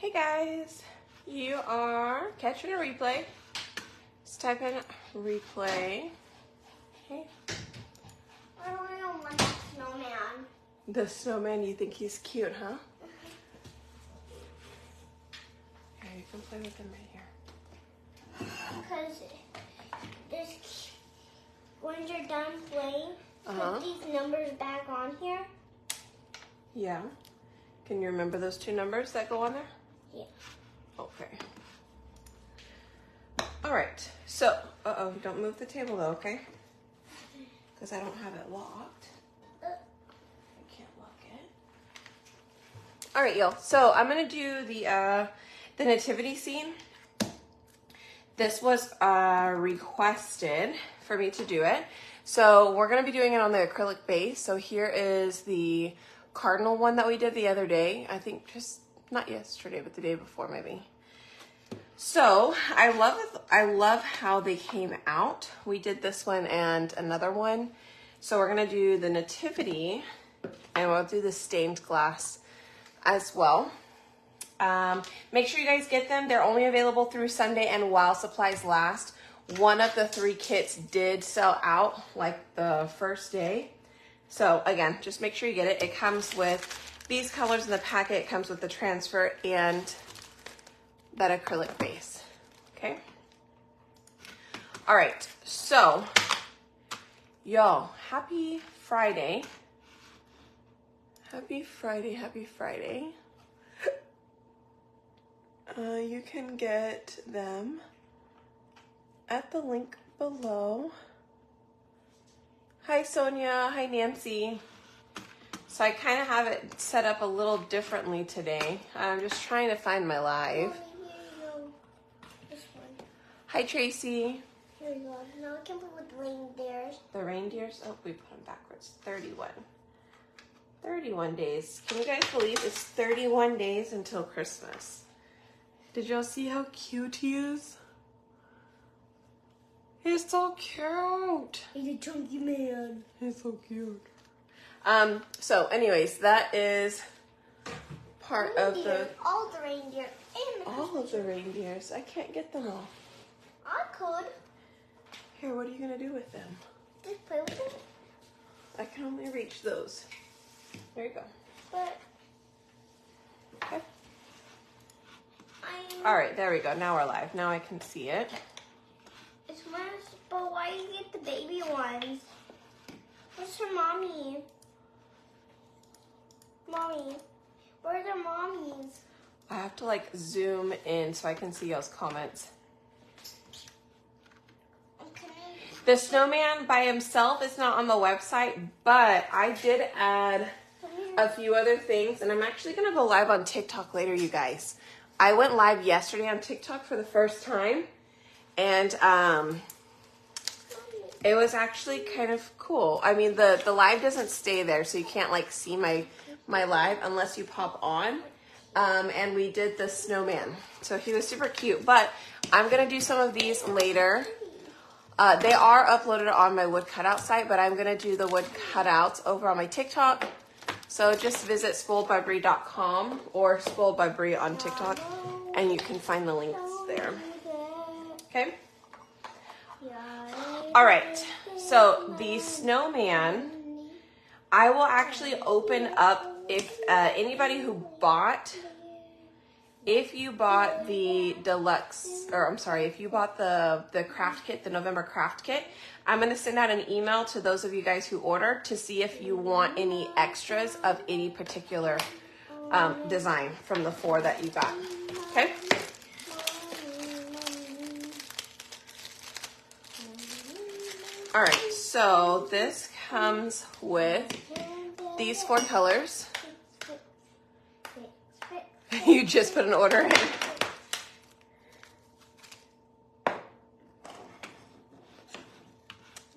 Hey guys, you are catching a replay. Just type in replay. Okay. I don't want that snowman. The snowman, you think he's cute, huh? Here, you can play with him right here. Because this, when you're done playing, put these numbers back on here. Yeah. Can you remember those two numbers that go on there? Yeah. Okay. All right. So, don't move the table though, okay? Because I don't have it locked. I can't lock it. All right, y'all. So I'm gonna do the nativity scene. This was requested for me to do it. So we're gonna be doing it on the acrylic base. So here is the cardinal one that we did the other day. I think just not yesterday, but the day before maybe. So I love how they came out. We did this one and another one. So we're gonna do the nativity and we'll do the stained glass as well. Make sure you guys get them. They're only available through Sunday and while supplies last. One of the 3 kits did sell out like the first day. So again, just make sure you get it. It comes with these colors in the packet. It comes with the transfer and that acrylic base. Okay. All right. So y'all, happy Friday. Happy Friday. Happy Friday. You can get them at the link below. Hi Sonia, hi Nancy. So I kind of have it set up a little differently today. I'm just trying to find my live. This one. Hi Tracy. Here you go. Now I can put with reindeers. The reindeers, oh, we put them backwards. 31. 31 days. Can you guys believe it's 31 days until Christmas? Did y'all see how cute he is? He's so cute. He's a chunky man. He's so cute. So anyways, that is part of the... All the reindeer and the All of the reindeers. I can't get them all. I could. Here, what are you going to do with them? Just play with them. I can only reach those. There you go. But... Okay. All right, there we go. Now we're live. Now I can see it. It's mine, but why do you get the baby ones? Where's her mommy? Mommy, where are the mommies? I have to like zoom in so I can see y'all's comments. The snowman by himself is not on the website, but I did add a few other things, and I'm actually gonna go live on TikTok later, you guys. I went live yesterday on TikTok for the first time, and it was actually kind of cool. I mean, the live doesn't stay there, so you can't like see my live unless you pop on. And we did the snowman, so he was super cute. But I'm gonna do some of these later. They are uploaded on my wood cutout site, but I'm gonna do the wood cutouts over on my TikTok. So just visit spoiledbybrie.com or Spoiled by Brie on TikTok, and you can find the links there. Okay? All right, so the snowman, I will actually open up if anybody who bought, if you bought the deluxe, or I'm sorry, if you bought the craft kit, the November craft kit, I'm going to send out an email to those of you guys who ordered to see if you want any extras of any particular design from the 4 that you got. Okay? All right, so this comes with these 4 colors. You just put an order in.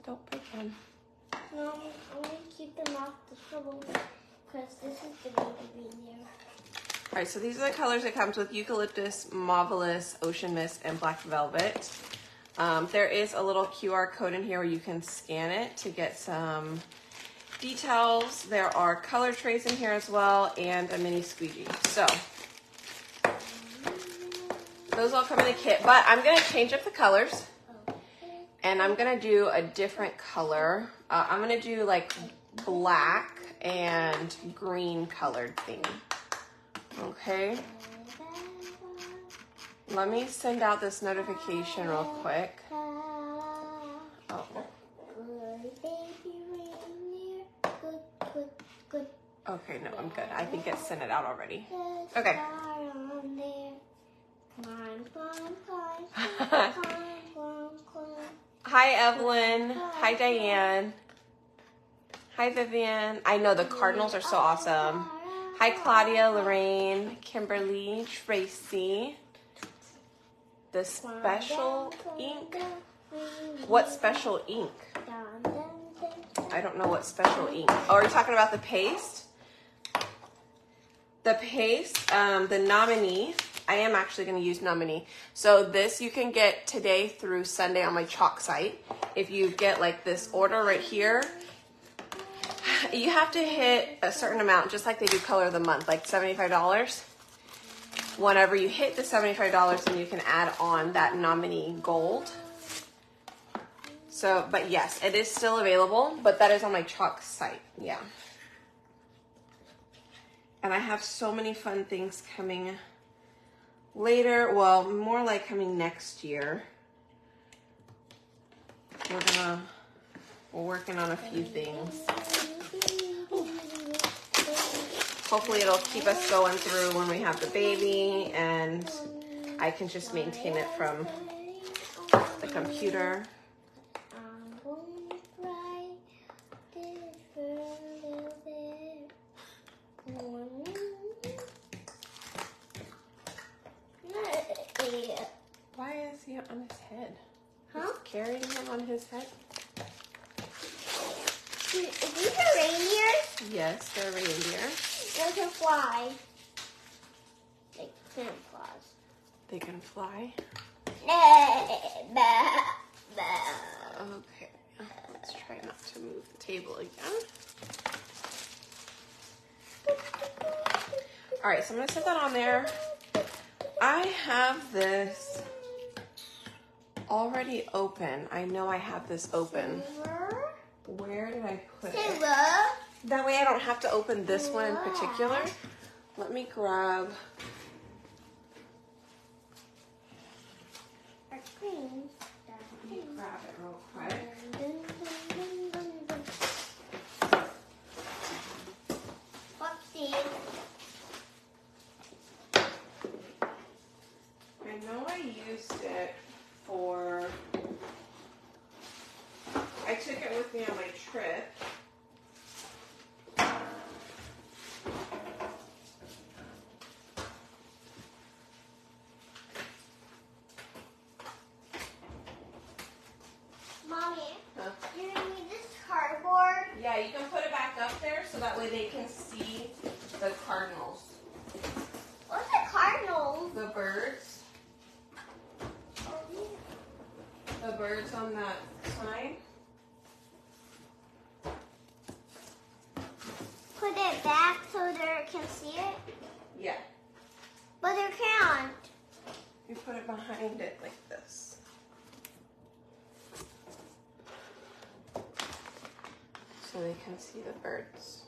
Don't break them. No, I'm going to keep them off the trouble because this is the baby reindeer. All right, so these are the colors it comes with: eucalyptus, marvelous, ocean mist, and black velvet. There is a little QR code in here where you can scan it to get some details. There are color trays in here as well and a mini squeegee. So Those all come in a kit, but I'm gonna change up the colors. And I'm gonna do a different color. I'm gonna do like black and green colored theme. Okay. Let me send out this notification real quick. Oh. Okay, no, I'm good. I think it sent it out already. Okay. Hi, Evelyn. Hi, Diane. Hi, Vivian. I know the Cardinals are so awesome. Hi, Claudia, Lorraine, Kimberly, Tracy. The special ink? What special ink? I don't know what special ink. Oh, are you talking about the paste? The paste, the nominee. I am actually going to use nominee. So this you can get today through Sunday on my chalk site. If you get like this order right here, you have to hit a certain amount, just like they do color of the month, like $75. Whenever you hit the $75, then you can add on that nominee gold. So, but yes, it is still available, but that is on my chalk site. Yeah. And I have so many fun things coming later. Well, more like coming next year. We're working on a few things. Hopefully it'll keep us going through when we have the baby, and I can just maintain it from the computer. Why is he on his head? Huh? He's carrying him on his head? Is these a reindeer? Yes, they're reindeer. They can fly. They can fly. They can fly? Okay, let's try not to move the table again. All right, so I'm gonna set that on there. I have this already open. I know I have this open. Where did I put it? That way I don't have to open this one in particular. Let me grab. Let me grab it real quick. I know I used it for. I took it with me on my trip. Mommy, you need this cardboard? Yeah, you can put it back up there so that way they can see the cardinals. What's a cardinal? The birds. The birds on that sign. Put it back so they can see it? Yeah. But they can't. You put it behind it like this. So they can see the birds.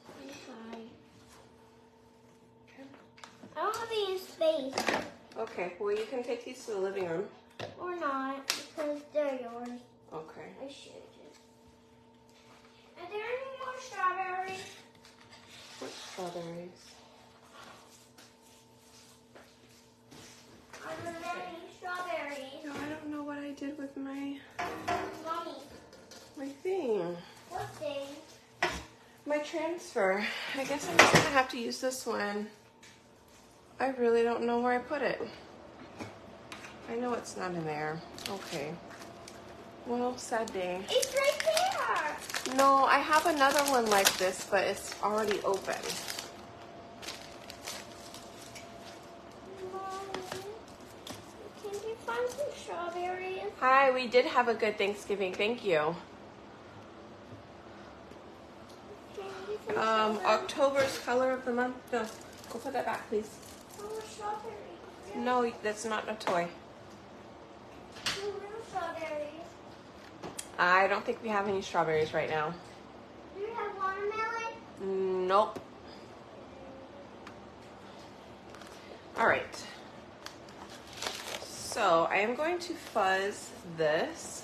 Okay. I don't have any space. Okay, well you can take these to the living room. Or not, because they're yours. Okay. I should just. Are there any more strawberries? What strawberries? Are there any strawberries? No, I don't know what I did with my Mommy, thing. what thing? My transfer. I guess I'm just gonna have to use this one. I really don't know where I put it. I know it's not in there. Okay. Well, sad day. It's right there. No, I have another one like this, but it's already open. Mommy, can you find some strawberries? Hi, we did have a good Thanksgiving. Thank you. Can you get some strawberries? October's color of the month. No, go put that back, please. Oh, strawberries. No, that's not a toy. Little strawberries. I don't think we have any strawberries right now. Do you have watermelon? Nope. All right. So I am going to fuzz this.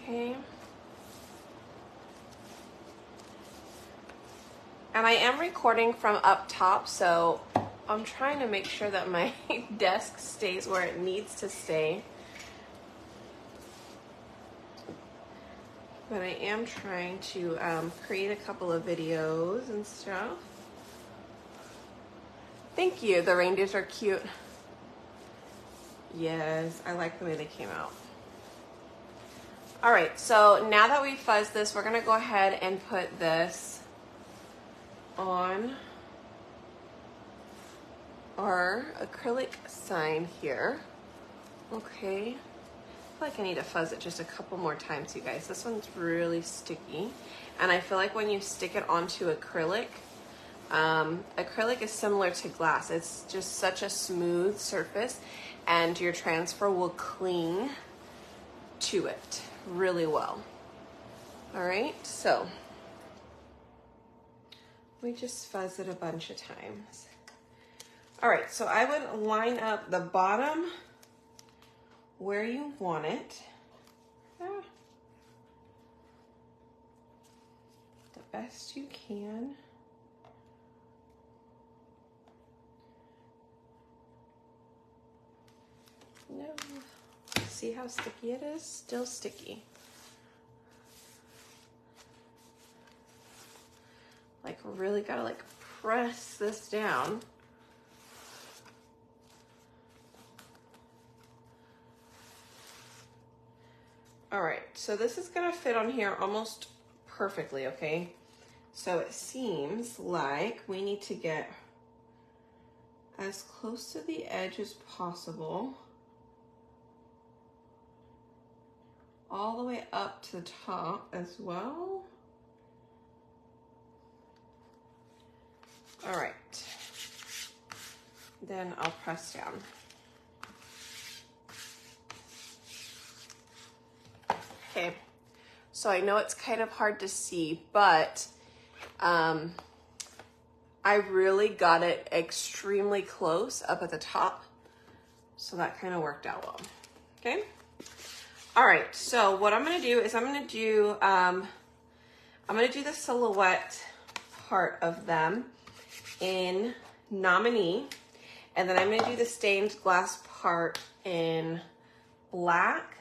Okay. And I am recording from up top, so I'm trying to make sure that my desk stays where it needs to stay. But I am trying to create a couple of videos and stuff. Thank you. The reindeers are cute. Yes, I like the way they came out. All right, so now that we fuzzed this, we're gonna go ahead and put this on our acrylic sign here. Okay, I feel like I need to fuzz it just a couple more times, you guys. This one's really sticky, and I feel like when you stick it onto acrylic, acrylic is similar to glass. It's just such a smooth surface, and your transfer will cling to it really well. All right, so we just fuzz it a bunch of times. All right, so I would line up the bottom where you want it. The best you can. No. See how sticky it is? Still sticky. Like, really gotta like press this down. All right, so this is gonna fit on here almost perfectly, okay? So it seems like we need to get as close to the edge as possible, all the way up to the top as well. All right, then I'll press down. Okay, so I know it's kind of hard to see, but I really got it extremely close up at the top, so that kind of worked out well. Okay. All right. So what I'm gonna do is I'm gonna do the silhouette part of them in Nominee, and then I'm gonna do the stained glass part in black.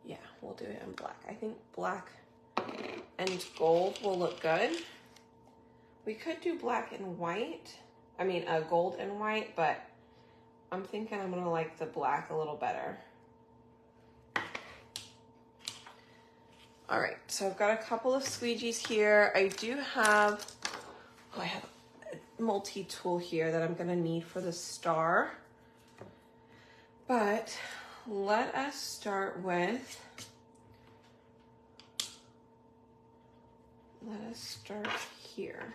Yeah, we'll do it in black. I think black and gold will look good. We could do black and white. I mean, gold and white, but I'm thinking I'm gonna like the black a little better. All right, so I've got a couple of squeegees here. I do have, I have a multi-tool here that I'm gonna need for the star. But let us start with, here.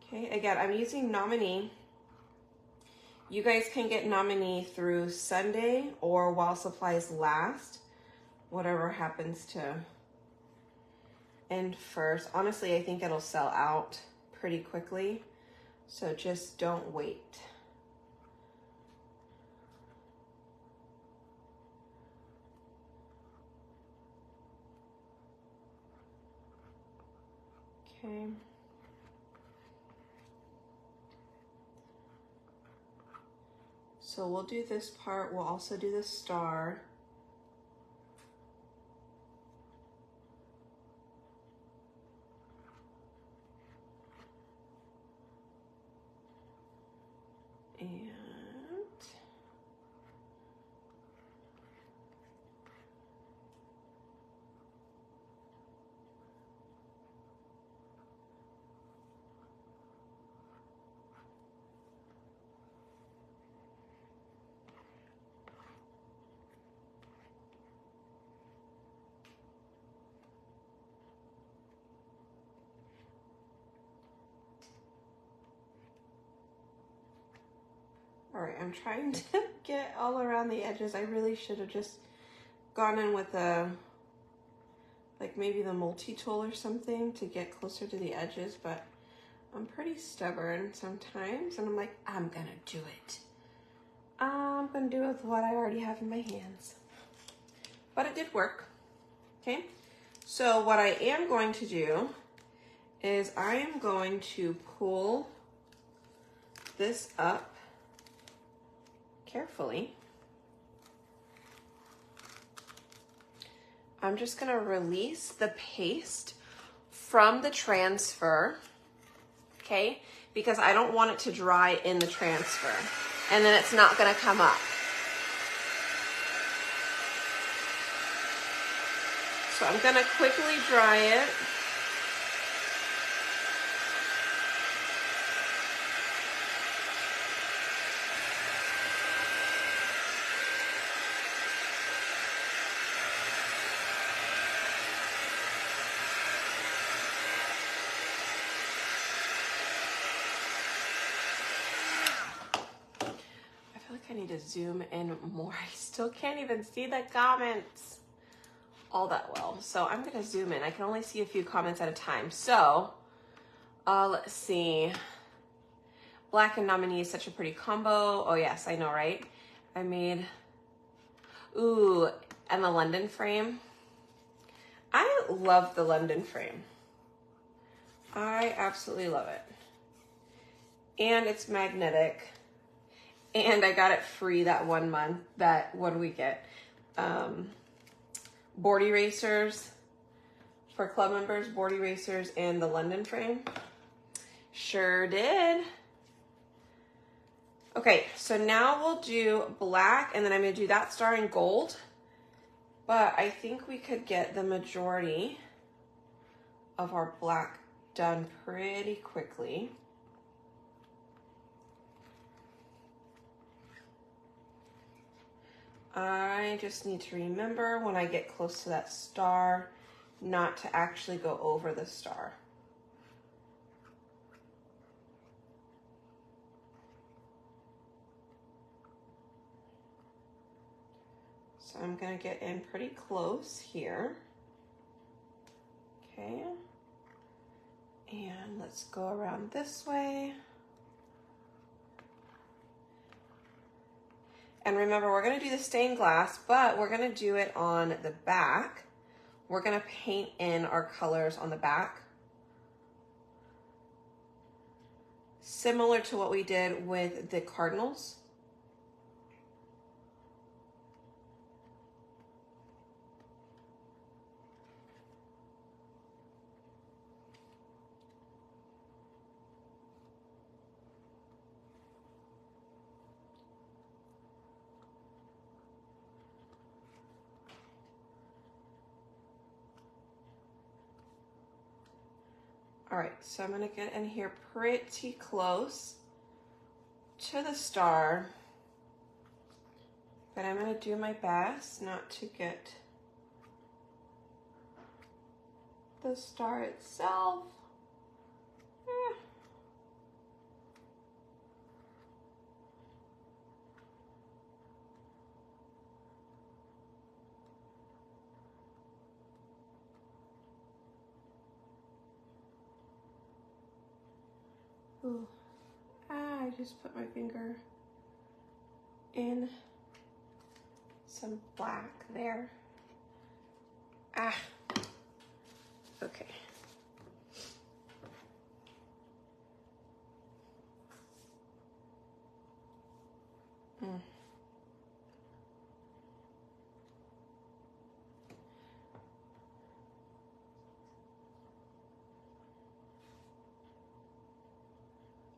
Okay, again, I'm using Nominee. You guys can get Nominee through Sunday or while supplies last, whatever happens to end first. Honestly, I think it'll sell out pretty quickly, so just don't wait. Okay. So we'll do this part. We'll also do the star. And All right, I'm trying to get all around the edges. I really should have just gone in with a, like maybe the multi-tool or something to get closer to the edges, but I'm pretty stubborn sometimes, and I'm like, I'm gonna do it. I'm gonna do it with what I already have in my hands. But it did work, okay? So what I am going to do is I am going to pull this up carefully. I'm just gonna release the paste from the transfer, okay? Because I don't want it to dry in the transfer, and then it's not gonna come up. So I'm gonna quickly dry it. I need to zoom in more. I still can't even see the comments all that well. So I'm gonna zoom in. I can only see a few comments at a time. So let's see. Black and nominee is such a pretty combo. Oh yes, I know, right? I made, ooh, and the London frame. I love the London frame. I absolutely love it. And it's magnetic. And I got it free that 1 month. That, what do we get? Board erasers for club members, board erasers, and the London frame. Sure did. Okay, so now we'll do black, and then I'm gonna do that star in gold. But I think we could get the majority of our black done pretty quickly. I just need to remember when I get close to that star, not to actually go over the star. So I'm gonna get in pretty close here. Okay. And let's go around this way. And remember, we're gonna do the stained glass, but we're gonna do it on the back. We're gonna paint in our colors on the back. Similar to what we did with the cardinals. All right, so I'm gonna get in here pretty close to the star, but I'm gonna do my best not to get the star itself. Ooh. I just put my finger in some black there. Okay.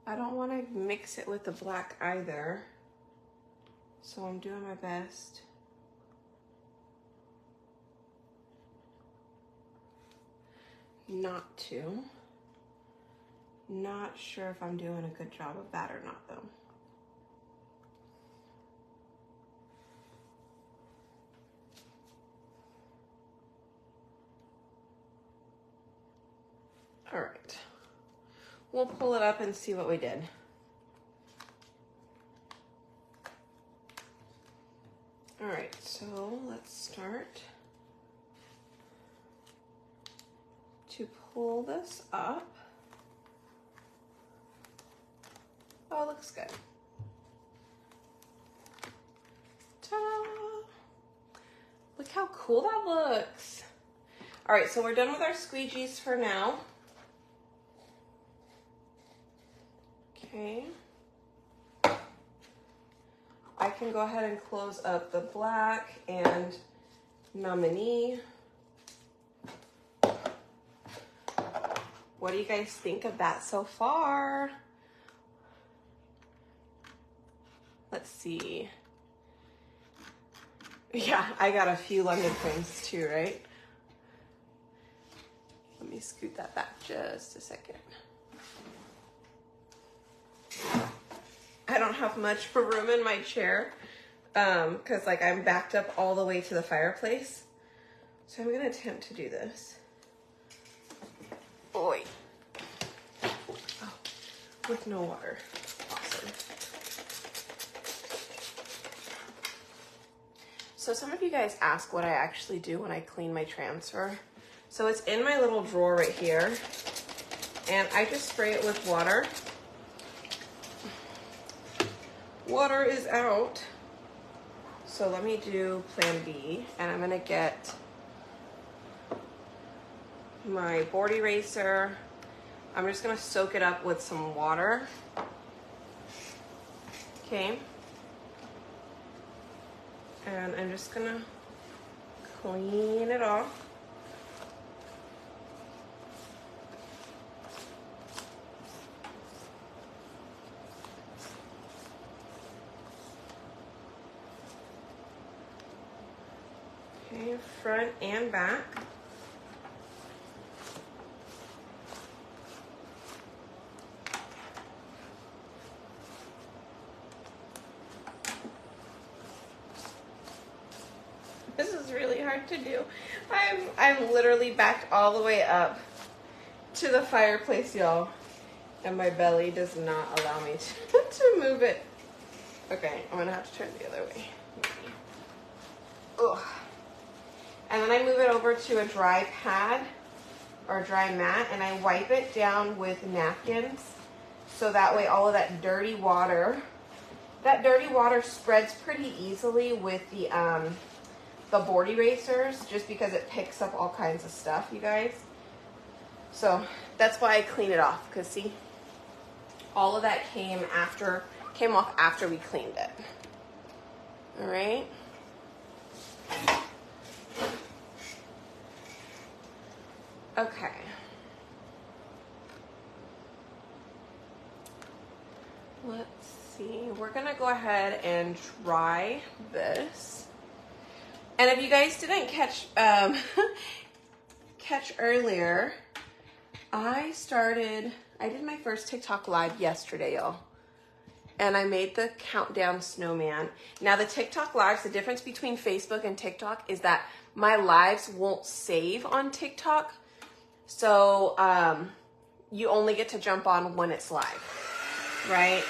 I don't want to mix it with the black either, so I'm doing my best. Not to. Not sure if I'm doing a good job of that or not though. All right. We'll pull it up and see what we did. So let's start to pull this up. Oh, it looks good. Ta-da! Look how cool that looks. All right, so we're done with our squeegees for now. Okay. I can go ahead and close up the black and nominee. What do you guys think of that so far? Let's see. Yeah, I got a few London prints too, right? Let me scoot that back just a second. I don't have much room in my chair because like I'm backed up all the way to the fireplace. So I'm gonna attempt to do this. Oi. Oh, with no water. Awesome. So some of you guys ask what I actually do when I clean my transfer. So it's in my little drawer right here, and I just spray it with water. Water is out. So let me do plan B, and I'm gonna get my board eraser. I'm just gonna soak it up with some water. Okay. And I'm just gonna clean it off. Okay, front and back. This is really hard to do. I'm literally backed all the way up to the fireplace, y'all, and my belly does not allow me to move it. Okay, I'm gonna have to turn the other way. Ugh. And then I move it over to a dry pad or dry mat, and I wipe it down with napkins, so that way all of that dirty water spreads pretty easily with the board erasers, just because it picks up all kinds of stuff, you guys. So that's why I clean it off, because see, all of that came off after we cleaned it. All right. Okay. Let's see. We're gonna go ahead and try this. And if you guys didn't catch earlier, I did my first TikTok live yesterday, y'all. And I made the countdown snowman. Now the TikTok lives, the difference between Facebook and TikTok is that my lives won't save on TikTok. So you only get to jump on when it's live, right?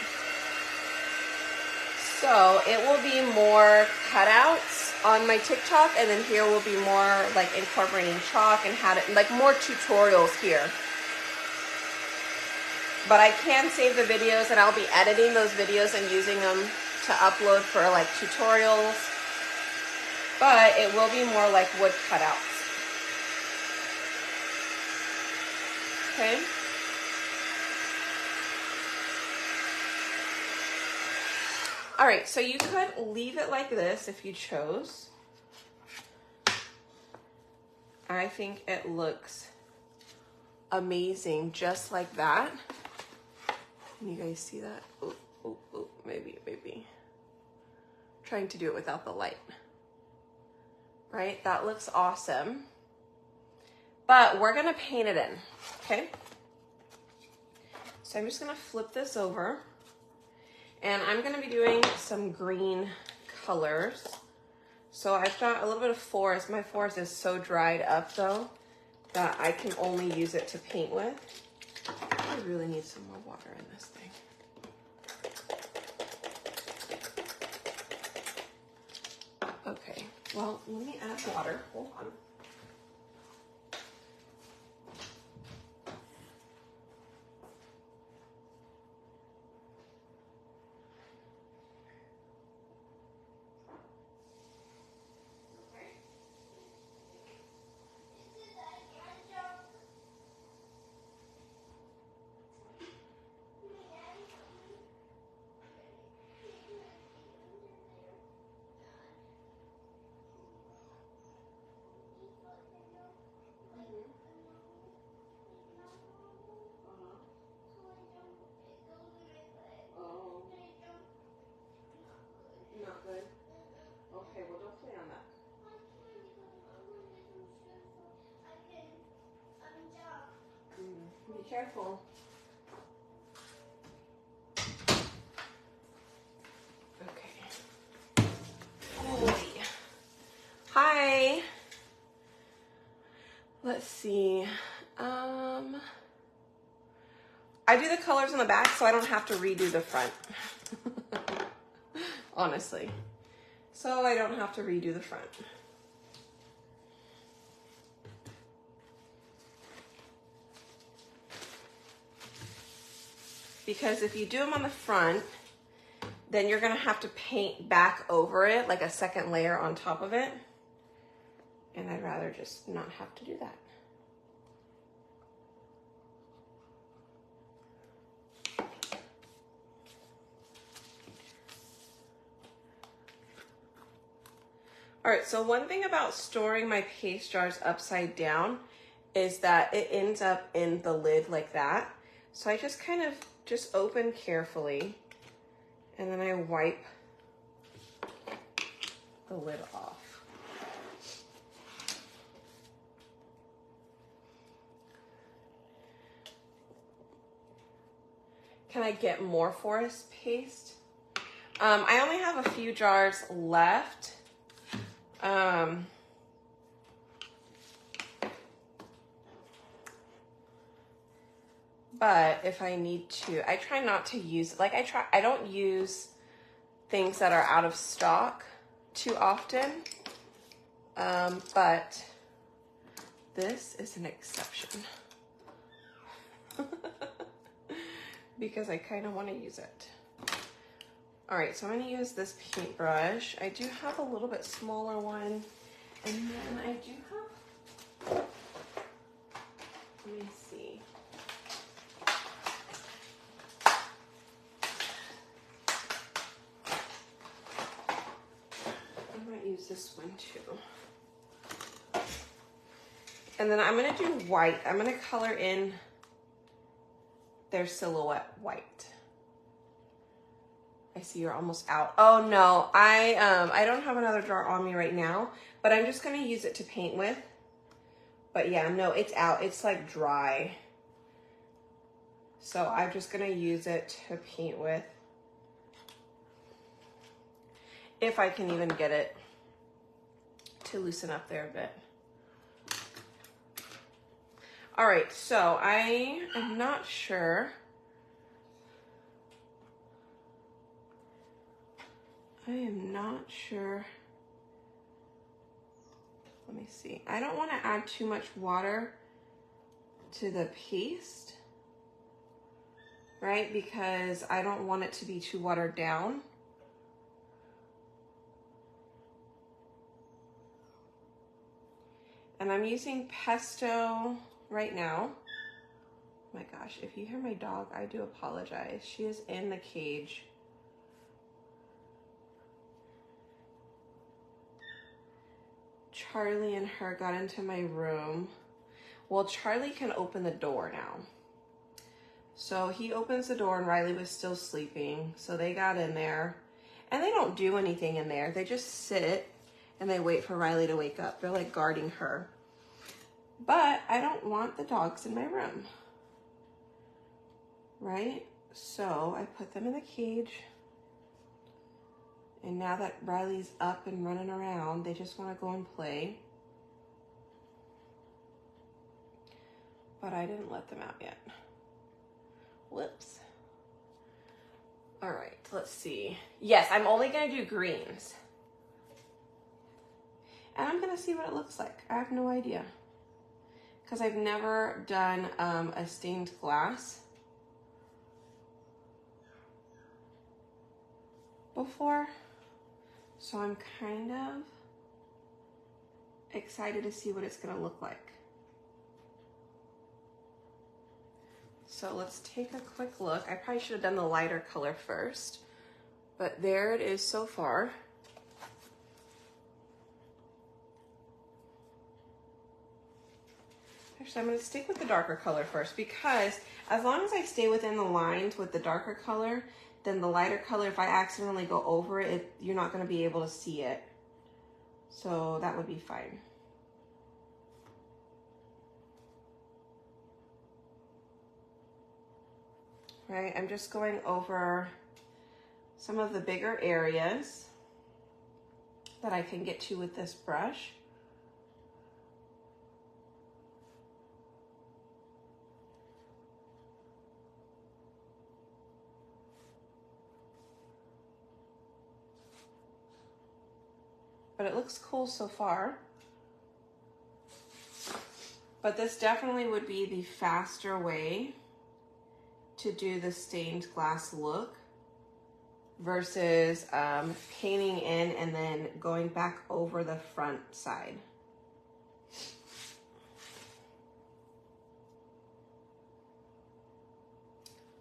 So it will be more cutouts on my TikTok, and then here will be more like incorporating chalk and how to, like more tutorials here. But I can save the videos, and I'll be editing those videos and using them to upload for like tutorials. But it will be more like wood cutouts. Okay. All right, so you could leave it like this if you chose. I think it looks amazing just like that. Can you guys see that? Oh, maybe. Trying to do it without the light. Right, that looks awesome. But we're gonna paint it in, okay? So I'm just gonna flip this over. And I'm gonna be doing some green colors. So I've got a little bit of forest. My forest is so dried up though that I can only use it to paint with. I really need some more water in this thing. Okay. Well, let me add water. Hold on. Not good. Okay, well, don't play on that. Be careful. Okay. Holy. Hi. Let's see. I do the colors on the back so I don't have to redo the front. Honestly. So I don't have to redo the front. Because if you do them on the front, then you're gonna have to paint back over it, like a second layer on top of it. And I'd rather just not have to do that. All right, so one thing about storing my paste jars upside down is that it ends up in the lid like that. So I just kind of just open carefully and then I wipe the lid off. Can I get more forest paste? I only have a few jars left. But if I need to, I try not to use, like I don't use things that are out of stock too often. But this is an exception. Because I kind of want to use it. All right, so I'm going to use this paintbrush. I do have a little bit smaller one. And then I do have, let me see. I might use this one too. And then I'm going to do white. I'm going to color in their silhouette white. I see you're almost out. Oh no, I don't have another jar on me right now, but I'm just gonna use it to paint with. But yeah, no, it's out. It's like dry. So I'm just gonna use it to paint with. If I can even get it to loosen up there a bit. All right, so I am not sure. I am not sure. Let me see. I don't want to add too much water to the paste, right? Because I don't want it to be too watered down. And I'm using pesto right now. Oh my gosh, if you hear my dog, I do apologize. She is in the cage. Charlie and her got into my room. Well, Charlie can open the door now. So he opens the door and Riley was still sleeping. So they got in there and they don't do anything in there. They just sit and they wait for Riley to wake up. They're like guarding her. But I don't want the dogs in my room, right? So I put them in the cage. And now that Riley's up and running around, they just want to go and play. But I didn't let them out yet. Whoops. All right, let's see. Yes, I'm only going to do greens. And I'm gonna see what it looks like. I have no idea. Because I've never done a stained glass before. So I'm kind of excited to see what it's gonna look like. So let's take a quick look. I probably should have done the lighter color first, but there it is so far. Actually, I'm gonna stick with the darker color first, because as long as I stay within the lines with the darker color, then the lighter color, if I accidentally go over it, you're not gonna be able to see it. So that would be fine. Right, I'm just going over some of the bigger areas that I can get to with this brush. But it looks cool so far. But this definitely would be the faster way to do the stained glass look versus painting in and then going back over the front side.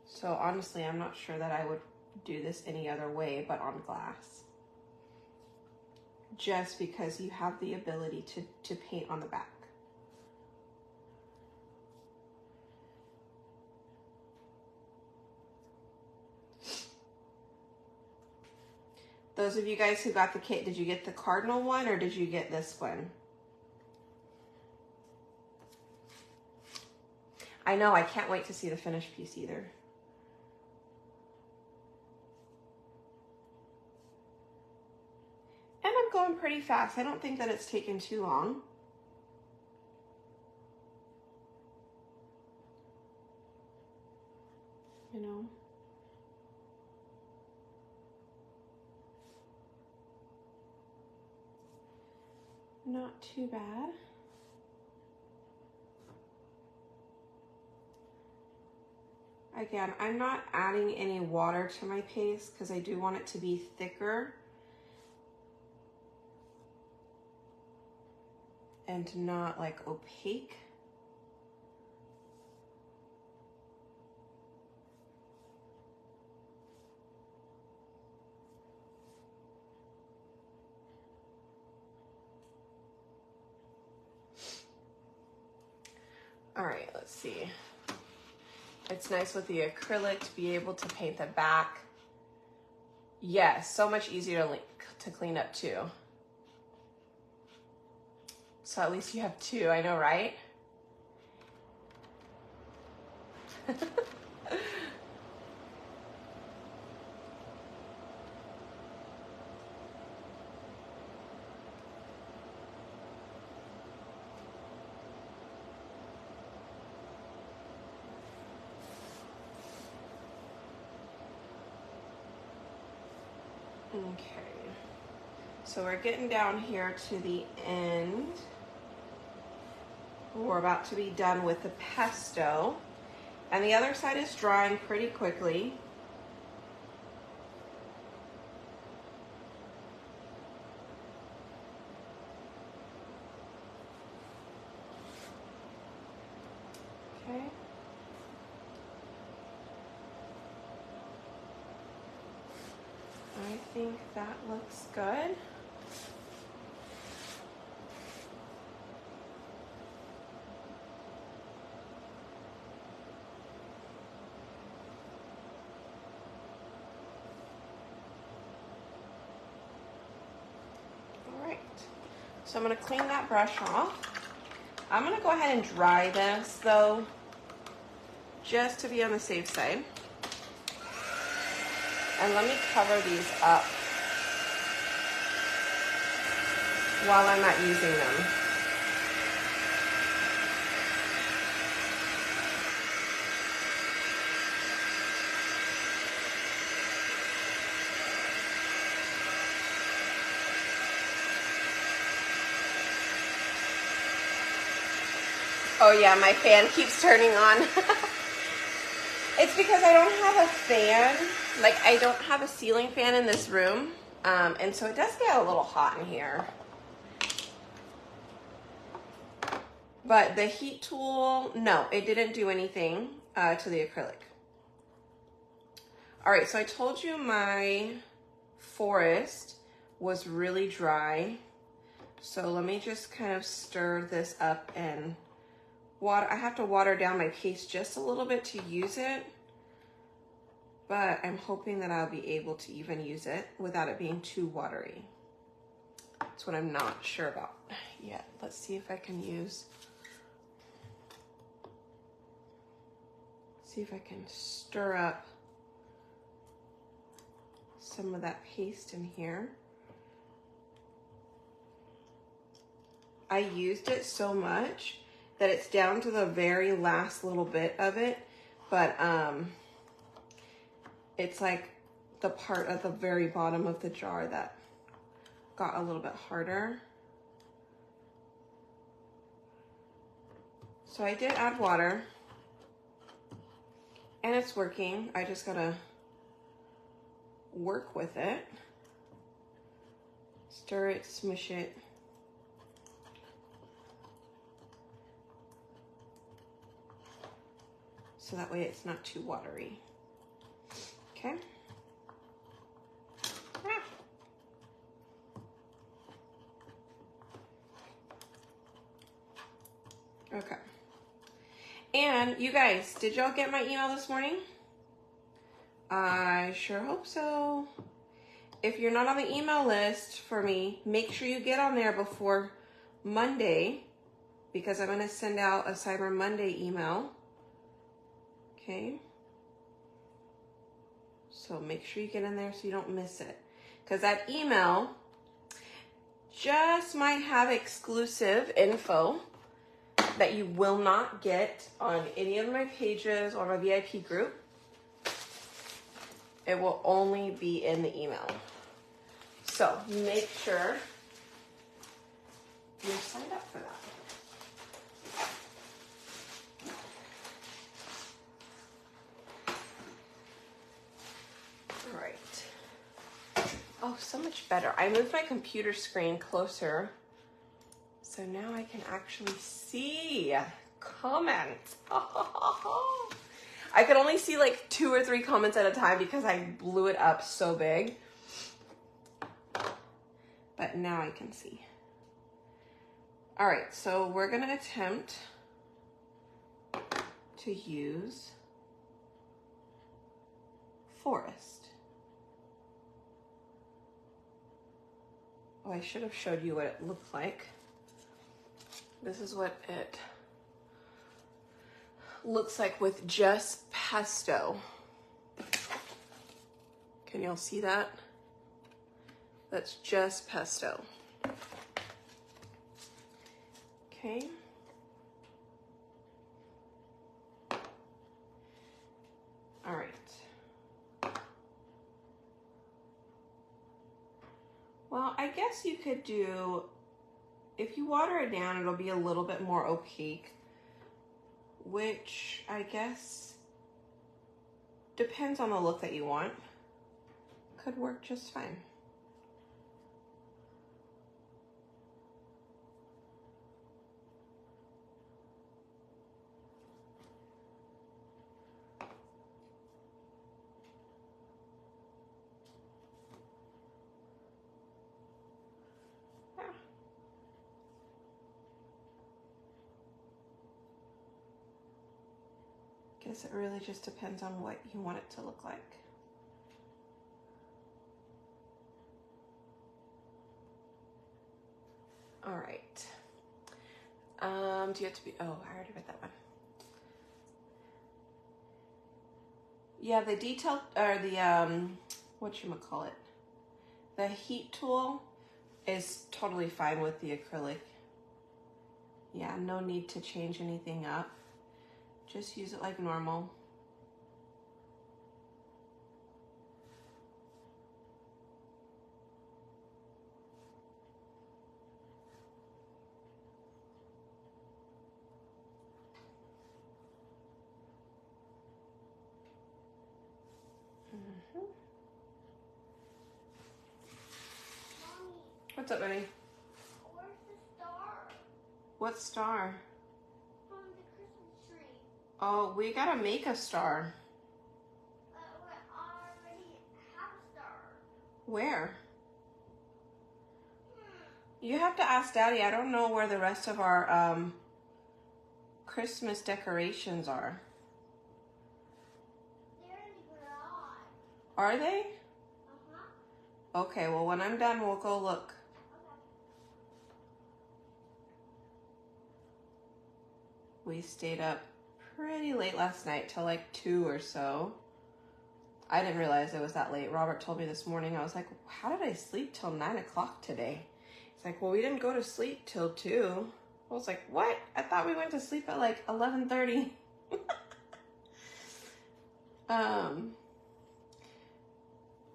So honestly, I'm not sure that I would do this any other way but on glass. Just because you have the ability to paint on the back. Those of you guys who got the kit, did you get the cardinal one or did you get this one? I know, I can't wait to see the finished piece either. And I'm going pretty fast. I don't think that it's taken too long. You know. Not too bad. Again, I'm not adding any water to my paste because I do want it to be thicker and not like opaque. All right, let's see. It's nice with the acrylic to be able to paint the back. Yes, so much easier to clean up too. So at least you have two, I know, right? Okay, so we're getting down here to the end. We're about to be done with the pesto. And the other side is drying pretty quickly. Okay. I think that looks good. All right, so I'm gonna clean that brush off. I'm gonna go ahead and dry this though, just to be on the safe side. And let me cover these up while I'm not using them. Oh yeah, my fan keeps turning on. It's because I don't have a fan. Like, I don't have a ceiling fan in this room. And so it does get a little hot in here. But the heat tool, no, it didn't do anything to the acrylic. All right, so I told you my forest was really dry. So let me just kind of stir this up and water. I have to water down my paste just a little bit to use it, but I'm hoping that I'll be able to even use it without it being too watery. That's what I'm not sure about yet. Let's see if I can stir up some of that paste in here. I used it so much that it's down to the very last little bit of it, but it's like the part at the very bottom of the jar that got a little bit harder. So I did add water and it's working. I just gotta work with it. Stir it, smush it. So that way it's not too watery. Okay. Okay. And you guys, did y'all get my email this morning? I sure hope so. If you're not on the email list for me, make sure you get on there before Monday, because I'm going to send out a Cyber Monday email. Okay. So make sure you get in there so you don't miss it. Because that email just might have exclusive info that you will not get on any of my pages or my VIP group. It will only be in the email. So make sure you're signed up for that. All right. Oh, so much better. I moved my computer screen closer, so now I can actually see comments. I could only see like 2 or 3 comments at a time because I blew it up so big. But now I can see. All right, so we're gonna attempt to use forest. Oh, I should have showed you what it looked like. This is what it looks like with just pesto. Can y'all see that? That's just pesto. Okay. All right. Well, I guess you could do, if you water it down, it'll be a little bit more opaque, which I guess depends on the look that you want. Could work just fine. Guess it really just depends on what you want it to look like. All right. Do you have to be, oh, I already read that one. Yeah, the detail, or the, whatchamacallit, the heat tool is totally fine with the acrylic. Yeah, no need to change anything up. Just use it like normal. What's up, Benny? Where's the star? What star? On the Christmas tree. Oh, we gotta make a star. We already have a star. Where? You have to ask Daddy. I don't know where the rest of our Christmas decorations are. They're in the garage. Are they? Uh-huh. Okay, well, when I'm done, we'll go look. Okay. We stayed up pretty late last night, till like 2 or so. I didn't realize it was that late. Robert told me this morning. I was like, how did I sleep till 9 o'clock today? He's like, well, we didn't go to sleep till 2. I was like, what? I thought we went to sleep at like 11:30.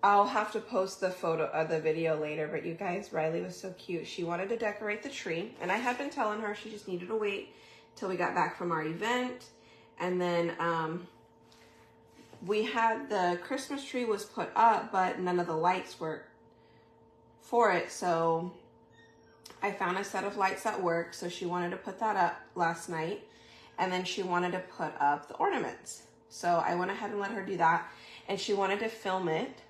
I'll have to post the photo of the video later, but you guys, Riley was so cute. She wanted to decorate the tree, and I had been telling her she just needed to wait till we got back from our event. And then we had the Christmas tree was put up, but none of the lights were for it, so I found a set of lights at work, so she wanted to put that up last night, and then she wanted to put up the ornaments. So I went ahead and let her do that, and she wanted to film it.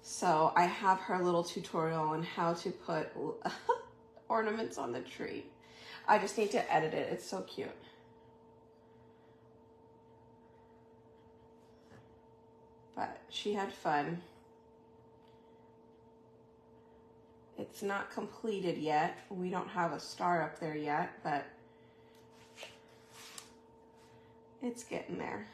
So I have her little tutorial on how to put ornaments on the tree. I just need to edit it. It's so cute. But she had fun. It's not completed yet. We don't have a star up there yet, but it's getting there.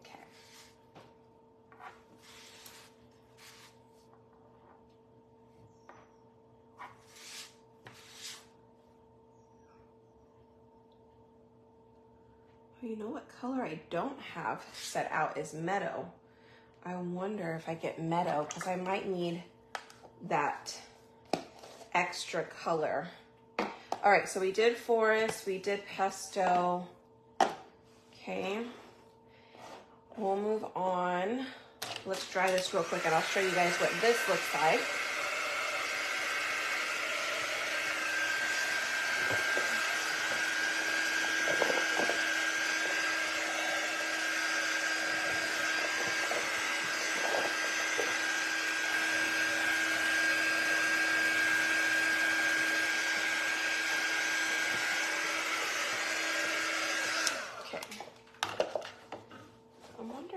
Okay. You know what color I don't have set out is Meadow. I wonder if I get Meadow, because I might need that extra color. All right, so we did Forest, we did Pesto. Okay, we'll move on. Let's dry this real quick and I'll show you guys what this looks like.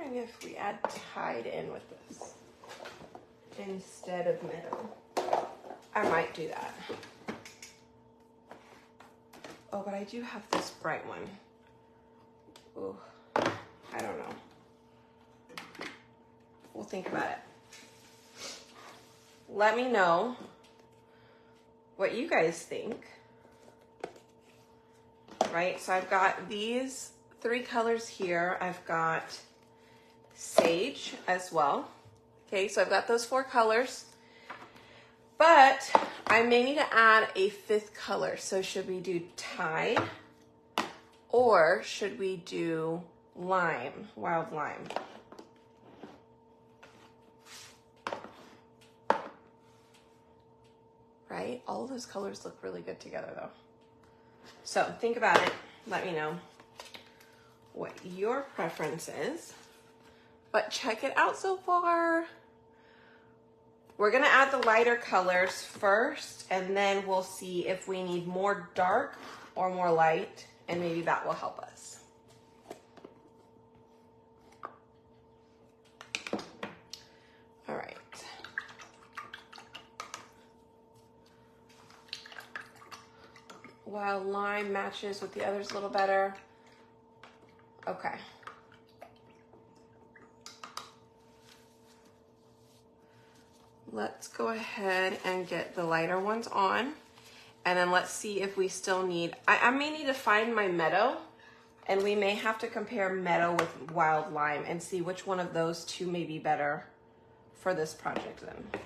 If we add Tide in with this instead of Meadow, I might do that. Oh, but I do have this bright one. Oh, I don't know. We'll think about it. Let me know what you guys think. Right, so I've got these 3 colors here. I've got Sage as well. Okay, so I've got those 4 colors, but I may need to add a 5th color. So should we do Tide or should we do Lime, Wild Lime? Right, all of those colors look really good together though. So think about it, let me know what your preference is. But check it out so far. We're gonna add the lighter colors first, and then we'll see if we need more dark or more light, and maybe that will help us. All right. Wild Lime matches with the others a little better. Okay. Let's go ahead and get the lighter ones on, and then let's see if we still need, I may need to find my Meadow And we may have to compare meadow with wild lime and see which one of those two may be better for this project then.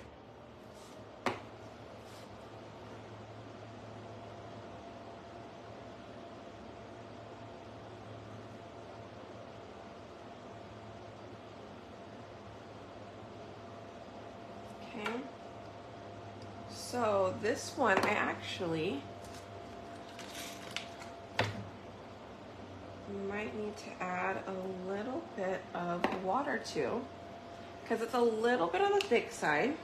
Okay. So this one I actually might need to add a little bit of water to, because it's a little bit on the thick side.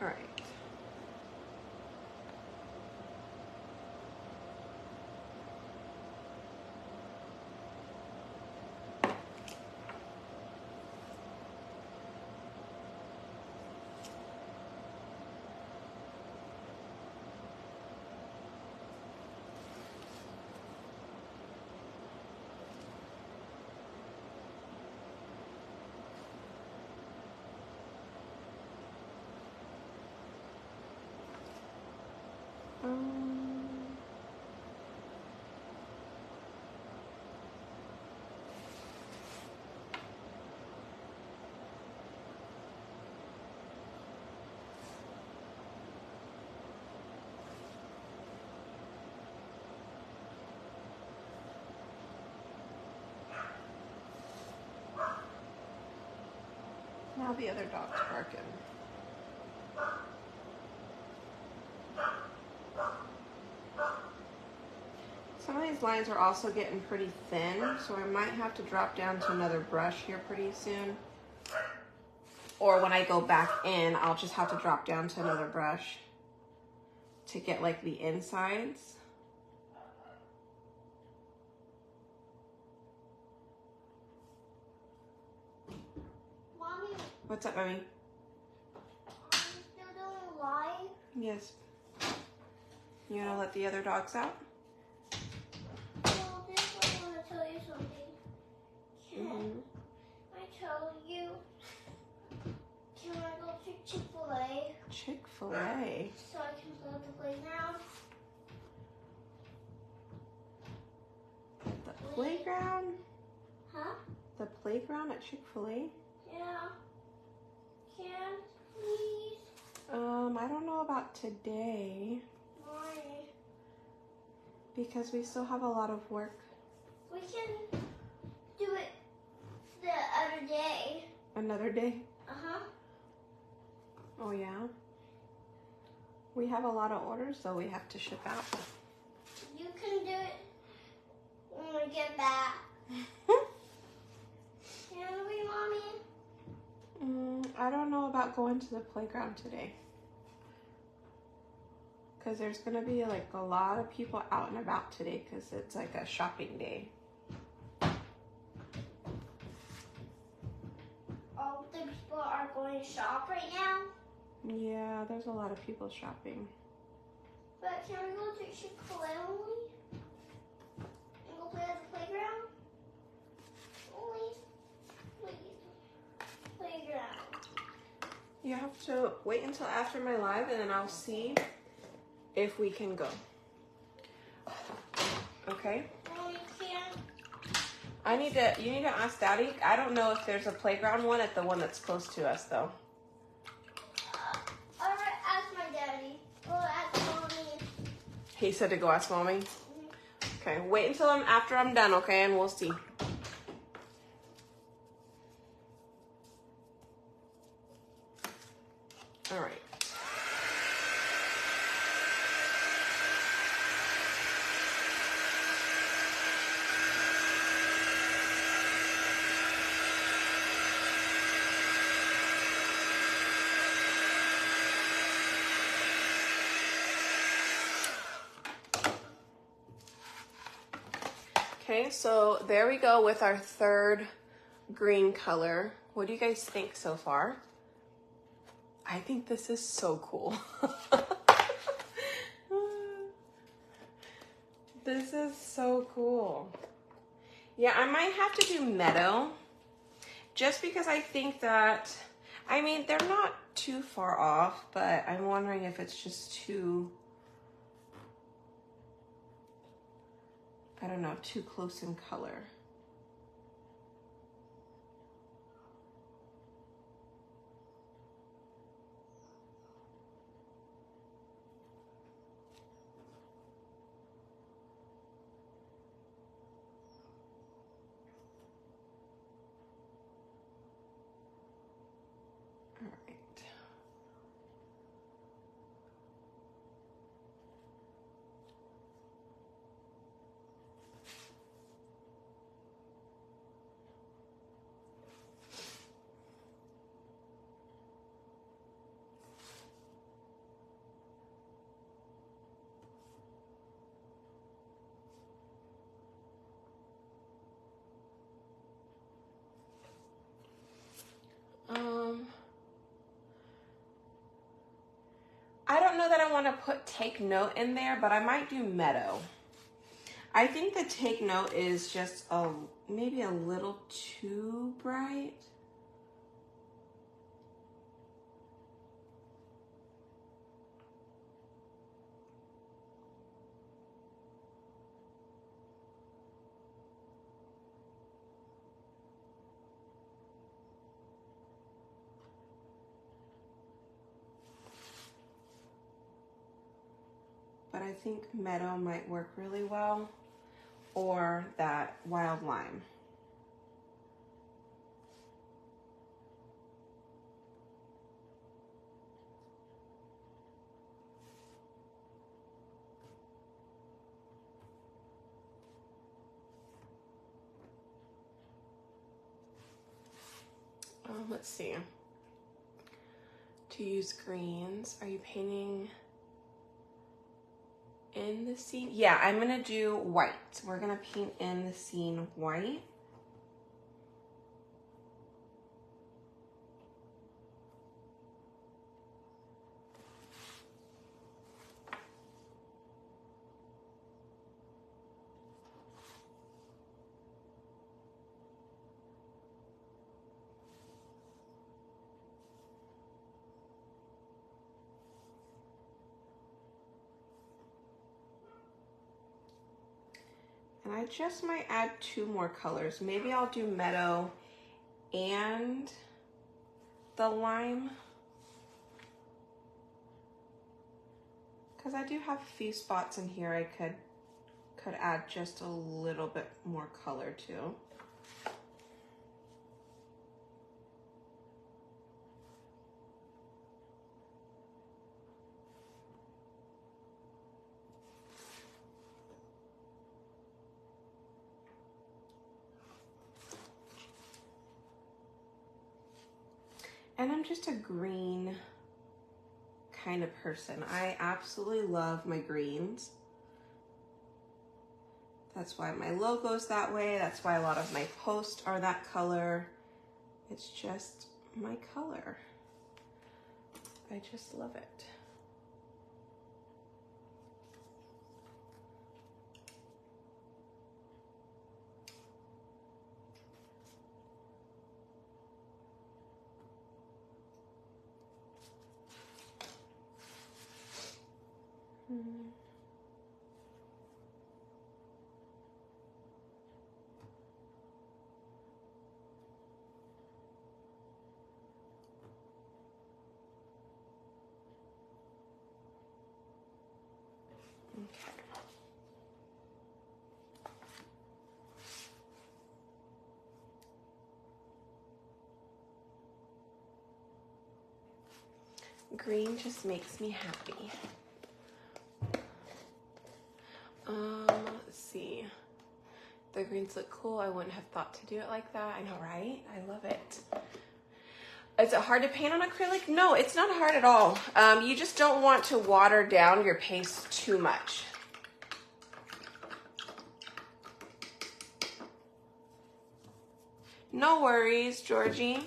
All right. Now the other dog's barking. Some of these lines are also getting pretty thin, so I might have to drop down to another brush here pretty soon. Or when I go back in, I'll just have to drop down to another brush to get like the insides. Mommy. What's up, Mommy? Are you still doing live? Yes. You gonna let the other dogs out? Well, this one I want to tell you something. Can I tell you? Can I go to Chick-fil-A? Chick-fil-A. So I can play at the playground? The playground? Huh? The playground at Chick-fil-A? Yeah. Can, please? I don't know about today Why? because we still have a lot of work. We can do it the other day. Another day? Uh-huh. Oh yeah. We have a lot of orders though we have to ship out. You can do it when we get back. Can we, Mommy? I don't know about going to the playground today. Because there's going to be like a lot of people out and about today because it's like a shopping day. All the people are going to shop right now. Yeah, there's a lot of people shopping. But can we go to Chick-fil-A only? And go play at the playground? Only, please. Playground. You have to wait until after my live and then I'll see if we can go. Okay? Mommy, can. You need to ask Daddy. I don't know if there's a playground one at the one that's close to us though. Alright, ask my daddy. Go ask Mommy. He said to go ask Mommy. Okay, wait until after I'm done, okay, and we'll see. All right. Okay, so there we go with our third green color. What do you guys think so far? I think this is so cool. This is so cool. Yeah, I might have to do meadow just because I think that, I mean, they're not too far off, but I'm wondering if it's just too, I don't know, too close in color. All right. I don't know that I want to put take note in there, but I might do meadow. I think the take note is just maybe a little too bright. But I think meadow might work really well, or that wild lime. Let's see. To use greens, are you painting in the scene? Yeah, I'm gonna do white. We're gonna paint in the scene white. And I just might add 2 more colors. Maybe I'll do meadow and the lime, because I do have a few spots in here I could add just a little bit more color to. And I'm just a green kind of person. I absolutely love my greens. That's why my logo's that way. That's why a lot of my posts are that color. It's just my color. I just love it. Green just makes me happy. Let's see. The greens look cool. I wouldn't have thought to do it like that. I know, right? I love it. Is it hard to paint on acrylic? No, it's not hard at all. You just don't want to water down your paste too much. No worries, Georgie.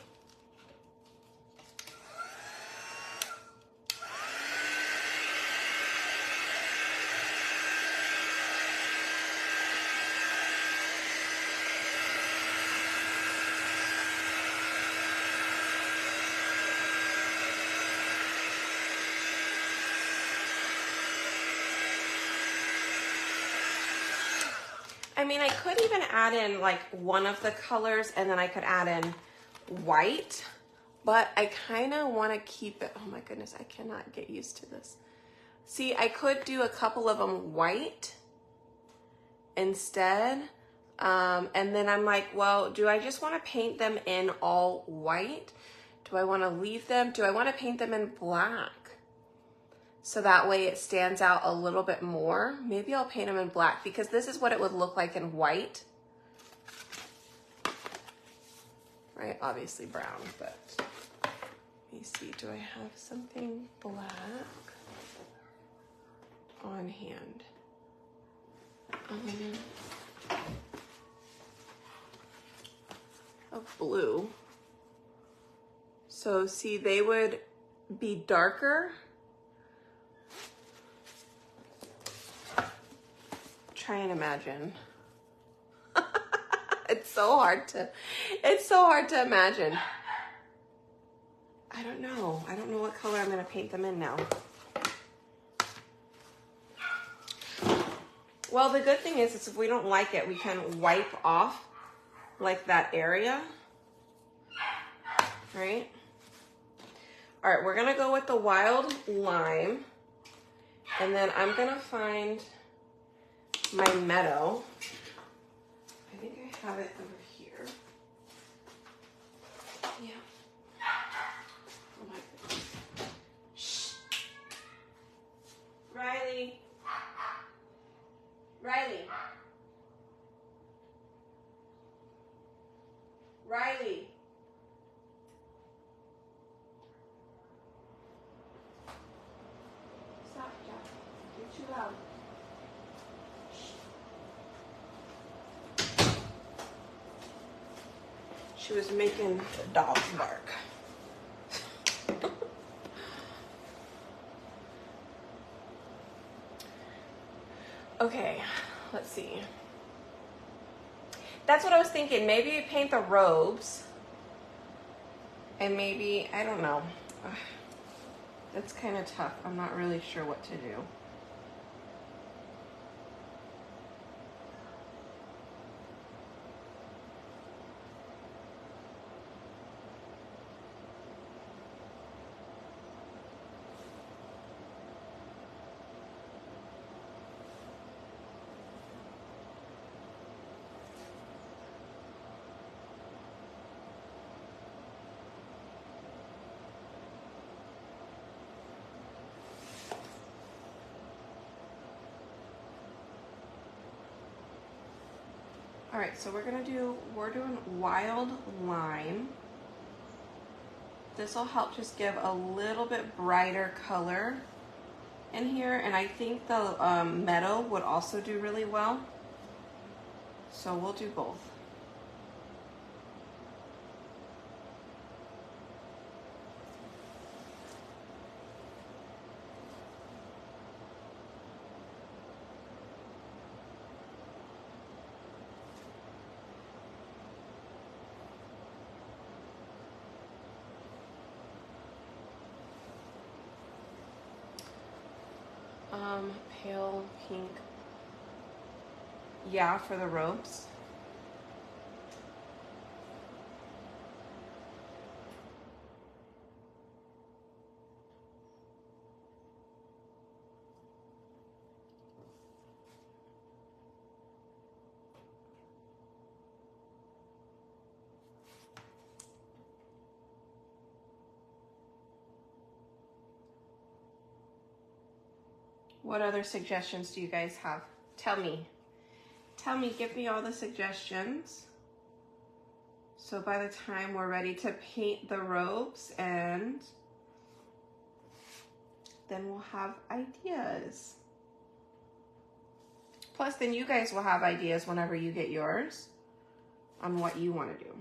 I mean, I could even add in like one of the colors and then I could add in white, but I kind of want to keep it. Oh my goodness, I cannot get used to this. See, I could do a couple of them white instead. And then I'm like, well, do I just want to paint them in all white? Do I want to leave them? Do I want to paint them in black? So that way it stands out a little bit more. Maybe I'll paint them in black because this is what it would look like in white. Right, obviously brown, but let me see, do I have something black on hand? Of blue. So see, they would be darker. Try and imagine. It's so hard to imagine. I don't know what color I'm gonna paint them in now. Well, the good thing is if we don't like it, we can wipe off like that area, right? All right, we're gonna go with the wild lime, and then I'm gonna find my meadow. I think I have it over here. Yeah. Oh my goodness. Shh. Riley. Riley. Riley. Stop, Jack. You're too loud. She was making the dogs bark. Okay, let's see. That's what I was thinking. Maybe you paint the robes. And maybe, I don't know. That's kind of tough. I'm not really sure what to do. All right, so we're doing wild lime. This will help just give a little bit brighter color in here, and I think the meadow would also do really well. So we'll do both. Pale pink. Yeah, for the robes. What other suggestions do you guys have? Tell me, give me all the suggestions. So by the time we're ready to paint the robes, and then we'll have ideas. Plus then you guys will have ideas whenever you get yours on what you want to do.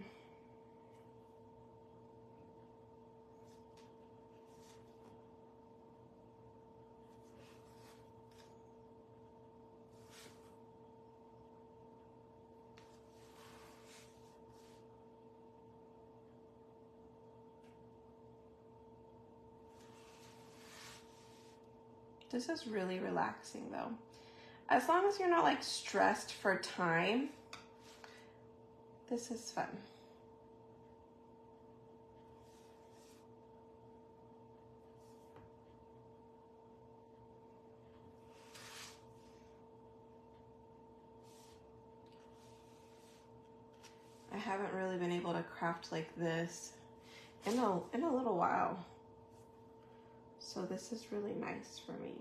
This is really relaxing though. As long as you're not like stressed for time, this is fun. I haven't really been able to craft like this in a little while. So this is really nice for me.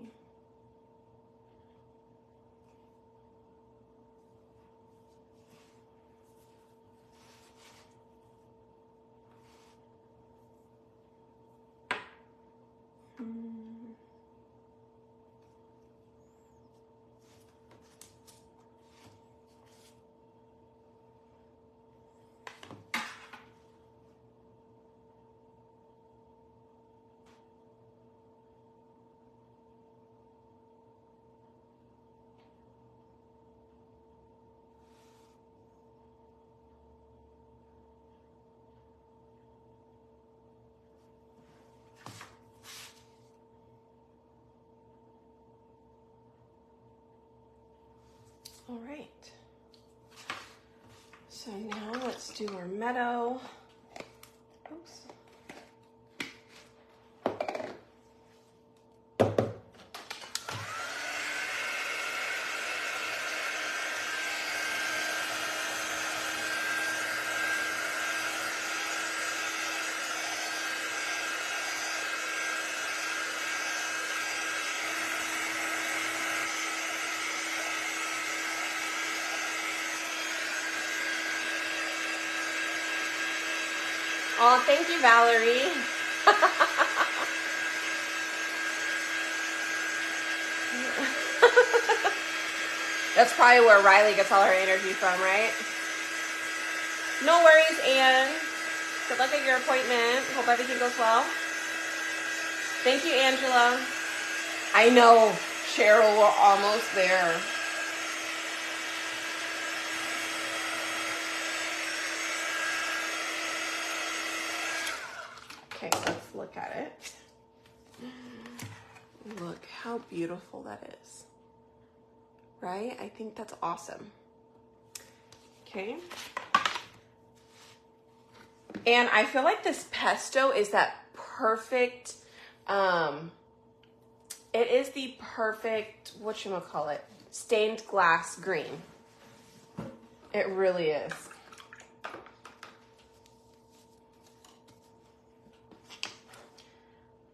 All right. So now let's do our meadow. Oops. Oh, thank you, Valerie. That's probably where Riley gets all her energy from, right? No worries, Anne. Good luck at your appointment. Hope everything goes well. Thank you, Angela. I know, Cheryl, we're almost there. Okay, let's look at it. Look how beautiful that is. Right? I think that's awesome. Okay. And I feel like this pesto is that perfect, it is the perfect, whatchamacallit, stained glass green. It really is.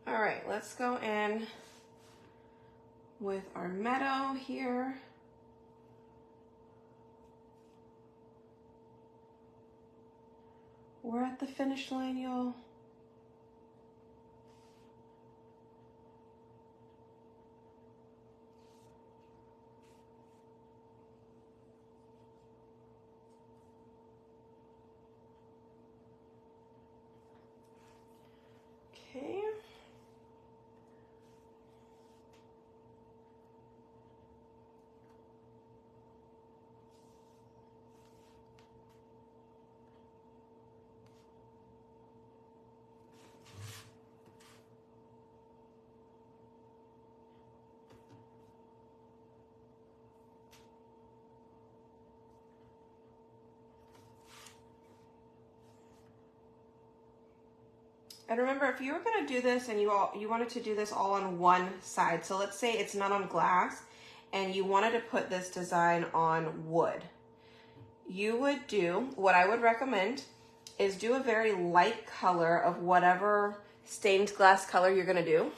All right, let's go in with our meadow here. We're at the finish line, y'all. Okay. And remember, if you were going to do this and you wanted to do this all on one side, so let's say it's not on glass and you wanted to put this design on wood, you would do, what I would recommend is do a very light color of whatever stained glass color you're going to do.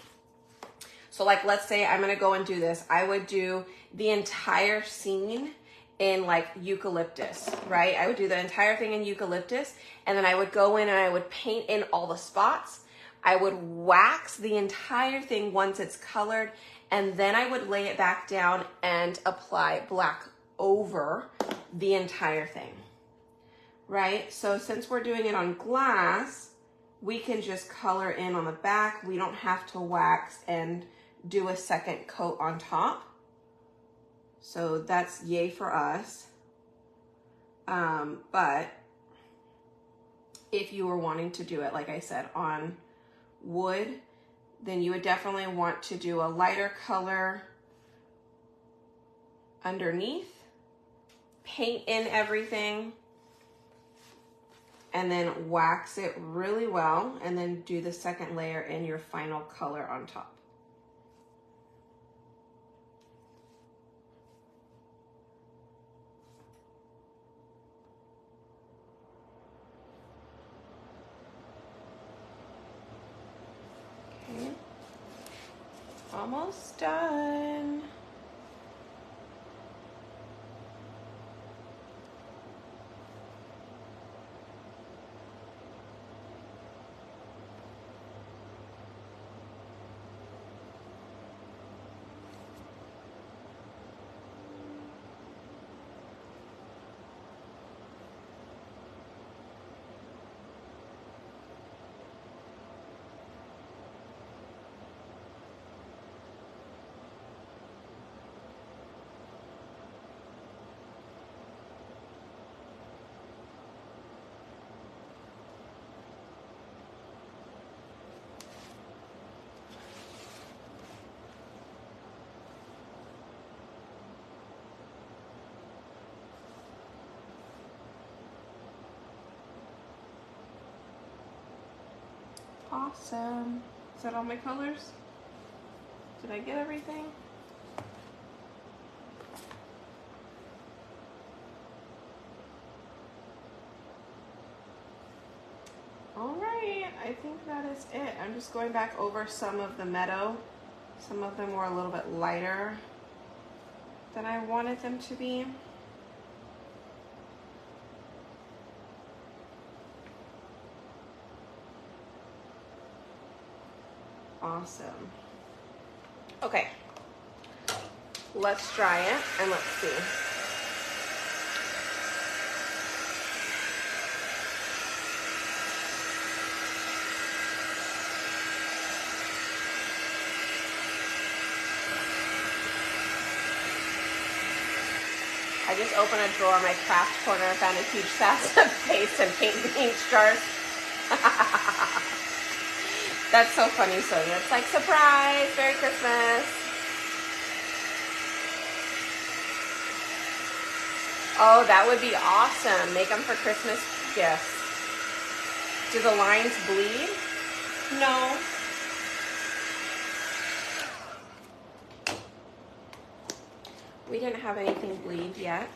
So like, let's say I'm going to go and do this. I would do the entire scene in like eucalyptus, right? I would do the entire thing in eucalyptus, and then I would go in and I would paint in all the spots. I would wax the entire thing once it's colored, and then I would lay it back down and apply black over the entire thing, right? So since we're doing it on glass, we can just color in on the back. We don't have to wax and do a second coat on top. So that's yay for us. But if you were wanting to do it, like I said, on wood, then you would definitely want to do a lighter color underneath, paint in everything, and then wax it really well, and then do the second layer in your final color on top. Okay, almost done. Awesome. Is that all my colors? Did I get everything? All right, I think that is it. I'm just going back over some of the meadow. Some of them were a little bit lighter than I wanted them to be. Awesome. Okay, let's dry it and let's see. I just opened a drawer in my craft corner and found a huge stash of paste and paint jars. That's so funny, Sonia. It's like, surprise, Merry Christmas. Oh, that would be awesome. Make them for Christmas gifts. Do the lines bleed? No. We didn't have anything bleed yet.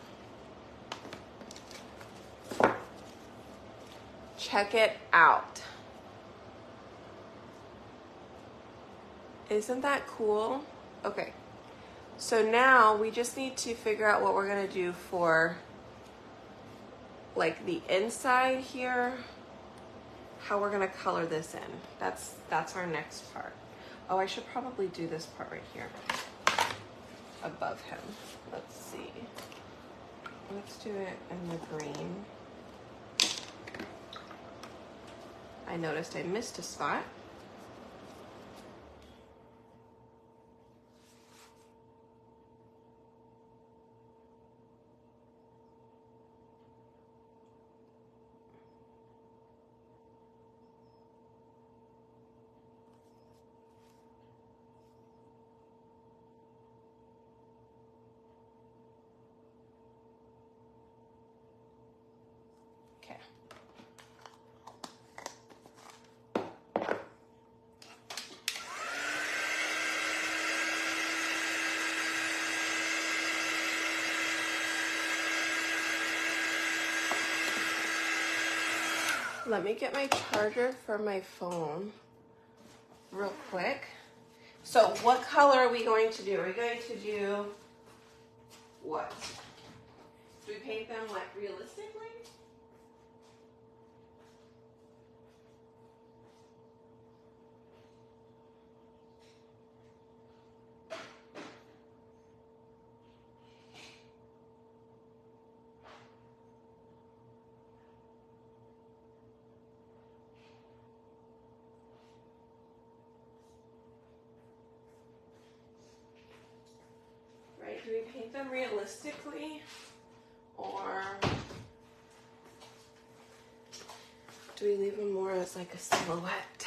Check it out. Isn't that cool? Okay, so now we just need to figure out what we're gonna do for like the inside here, how we're gonna color this in. That's our next part. Oh, I should probably do this part right here above him. Let's see. Let's do it in the green. I noticed I missed a spot. Okay. Let me get my charger for my phone real quick. So what color are we going to do? Are we going to do what? Do we paint them like realistically? Right, do we paint them realistically? Or do we leave them more as like a silhouette?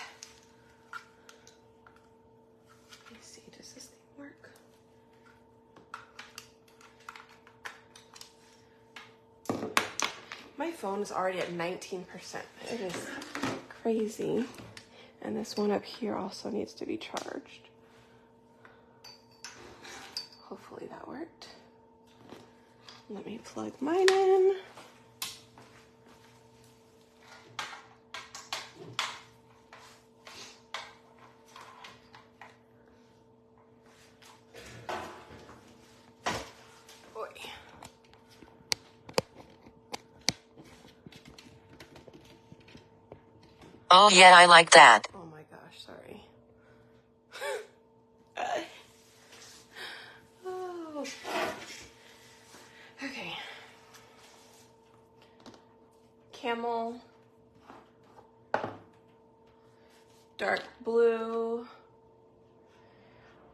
Let me see, does this thing work? phone is already at 19%. It is crazy. And this one up here also needs to be charged. Hopefully that worked. Let me plug mine in. Oh yeah, I like that. Oh my gosh, sorry. Oh. Okay. Camel. Dark blue.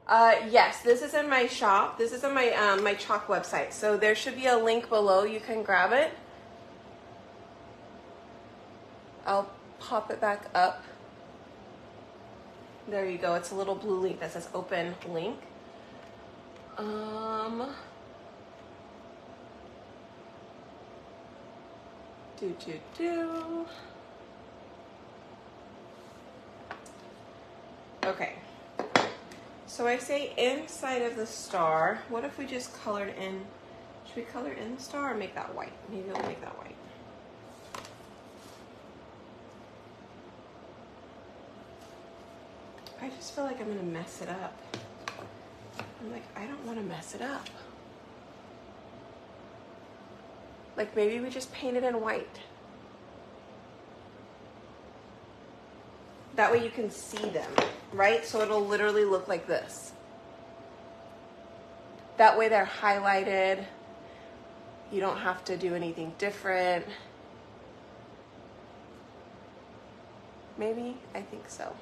Yes, this is in my shop. This is on my my chalk website. So there should be a link below. You can grab it. I'll pop it back up. There you go. It's a little blue link that says open link. Okay. So I say inside of the star. What if we just colored in? Should we color in the star or make that white? Maybe we'll make that white. I just feel like I'm gonna mess it up. I'm like, I don't want to mess it up. Like maybe we just paint it in white. That way you can see them, right? So it'll literally look like this. That way they're highlighted. You don't have to do anything different. Maybe, I think so.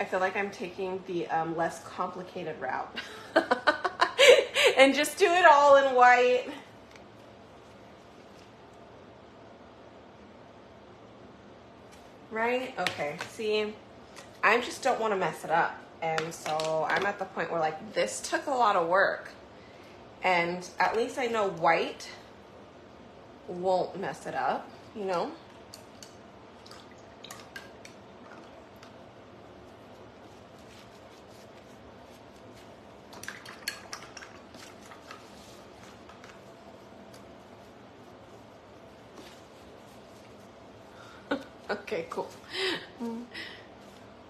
I feel like I'm taking the less complicated route. And just do it all in white. Right? Okay, see, I just don't want to mess it up. And so I'm at the point where like, this took a lot of work. And at least I know white won't mess it up, you know? Okay, cool.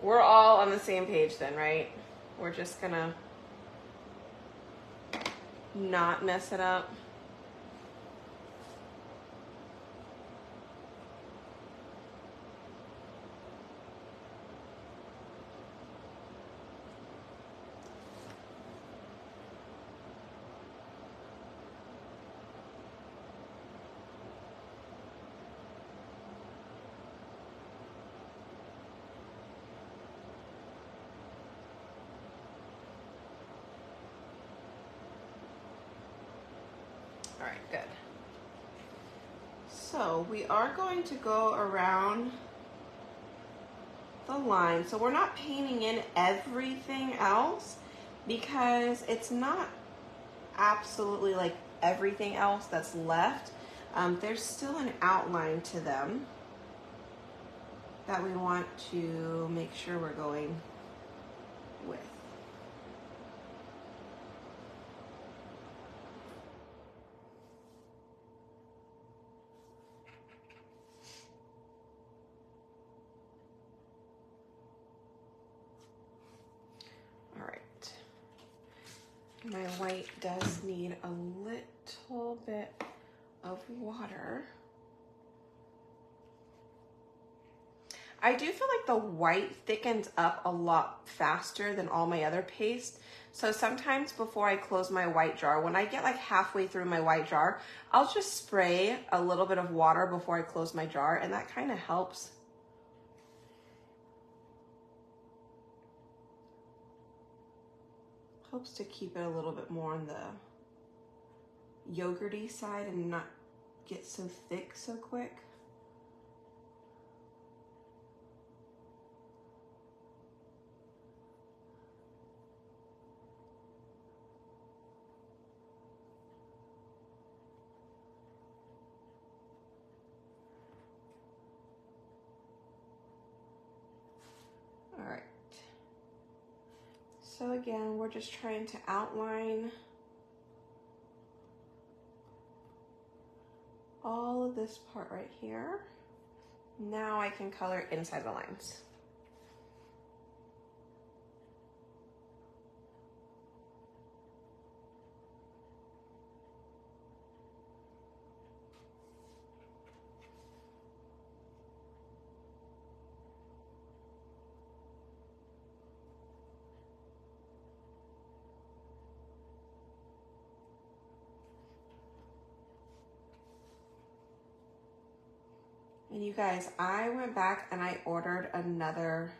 We're all on the same page then, right? We're just gonna not mess it up. All right, good. So we are going to go around the line. So we're not painting in everything else because it's not absolutely like everything else that's left. There's still an outline to them that we want to make sure we're going with. All right. My white does need a little bit of water. I do feel like the white thickens up a lot faster than all my other paste. So sometimes before I close my white jar, when I get like halfway through my white jar, I'll just spray a little bit of water before I close my jar, and that kind of helps. Helps to keep it a little bit more on the yogurty side and not get so thick so quick. So again, we're just trying to outline all of this part right here. Now I can color inside the lines. And you guys, I went back and I ordered another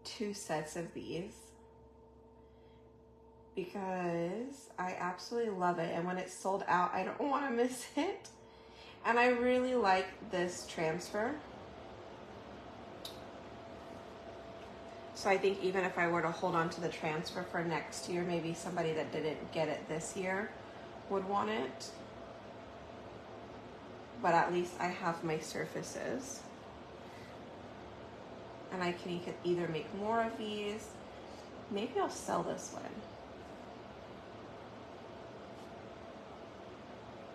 2 sets of these because I absolutely love it. And when it's sold out, I don't want to miss it. And I really like this transfer. So I think even if I were to hold on to the transfer for next year, maybe somebody that didn't get it this year would want it. But at least I have my surfaces. And I can either make more of these. Maybe I'll sell this one.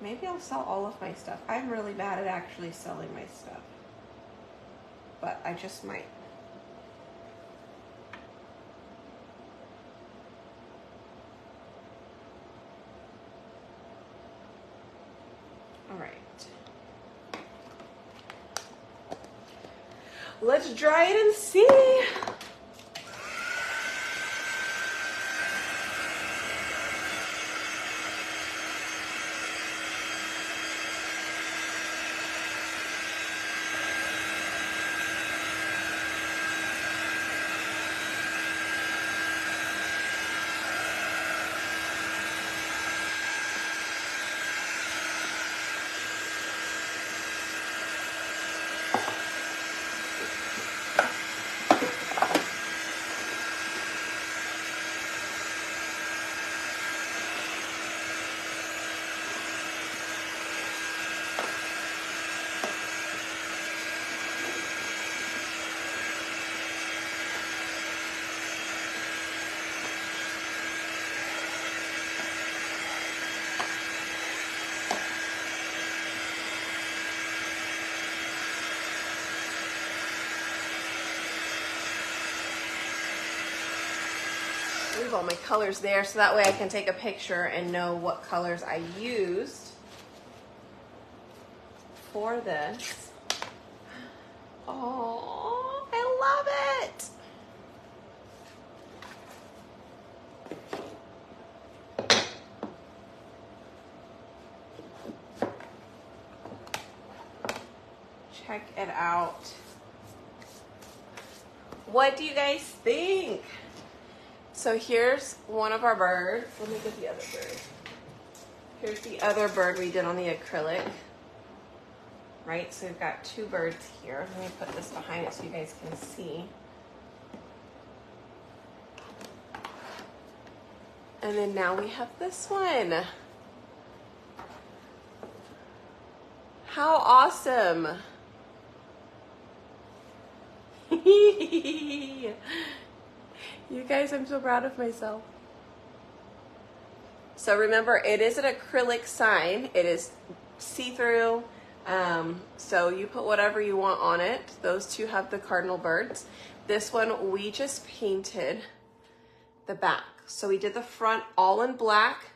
Maybe I'll sell all of my stuff. I'm really bad at actually selling my stuff. But I just might. All right. Let's dry it and see. Leave all my colors there so that way I can take a picture and know what colors I used for this. Oh, I love it. Check it out. What do you guys think? So here's one of our birds. Let me get the other bird. Here's the other bird we did on the acrylic. Right, so we've got 2 birds here. Let me put this behind it so you guys can see. And then now we have this one. How awesome. You guys, I'm so proud of myself. So remember, it is an acrylic sign. It is see-through. So you put whatever you want on it. Those 2 have the cardinal birds. This one, we just painted the back. So we did the front all in black.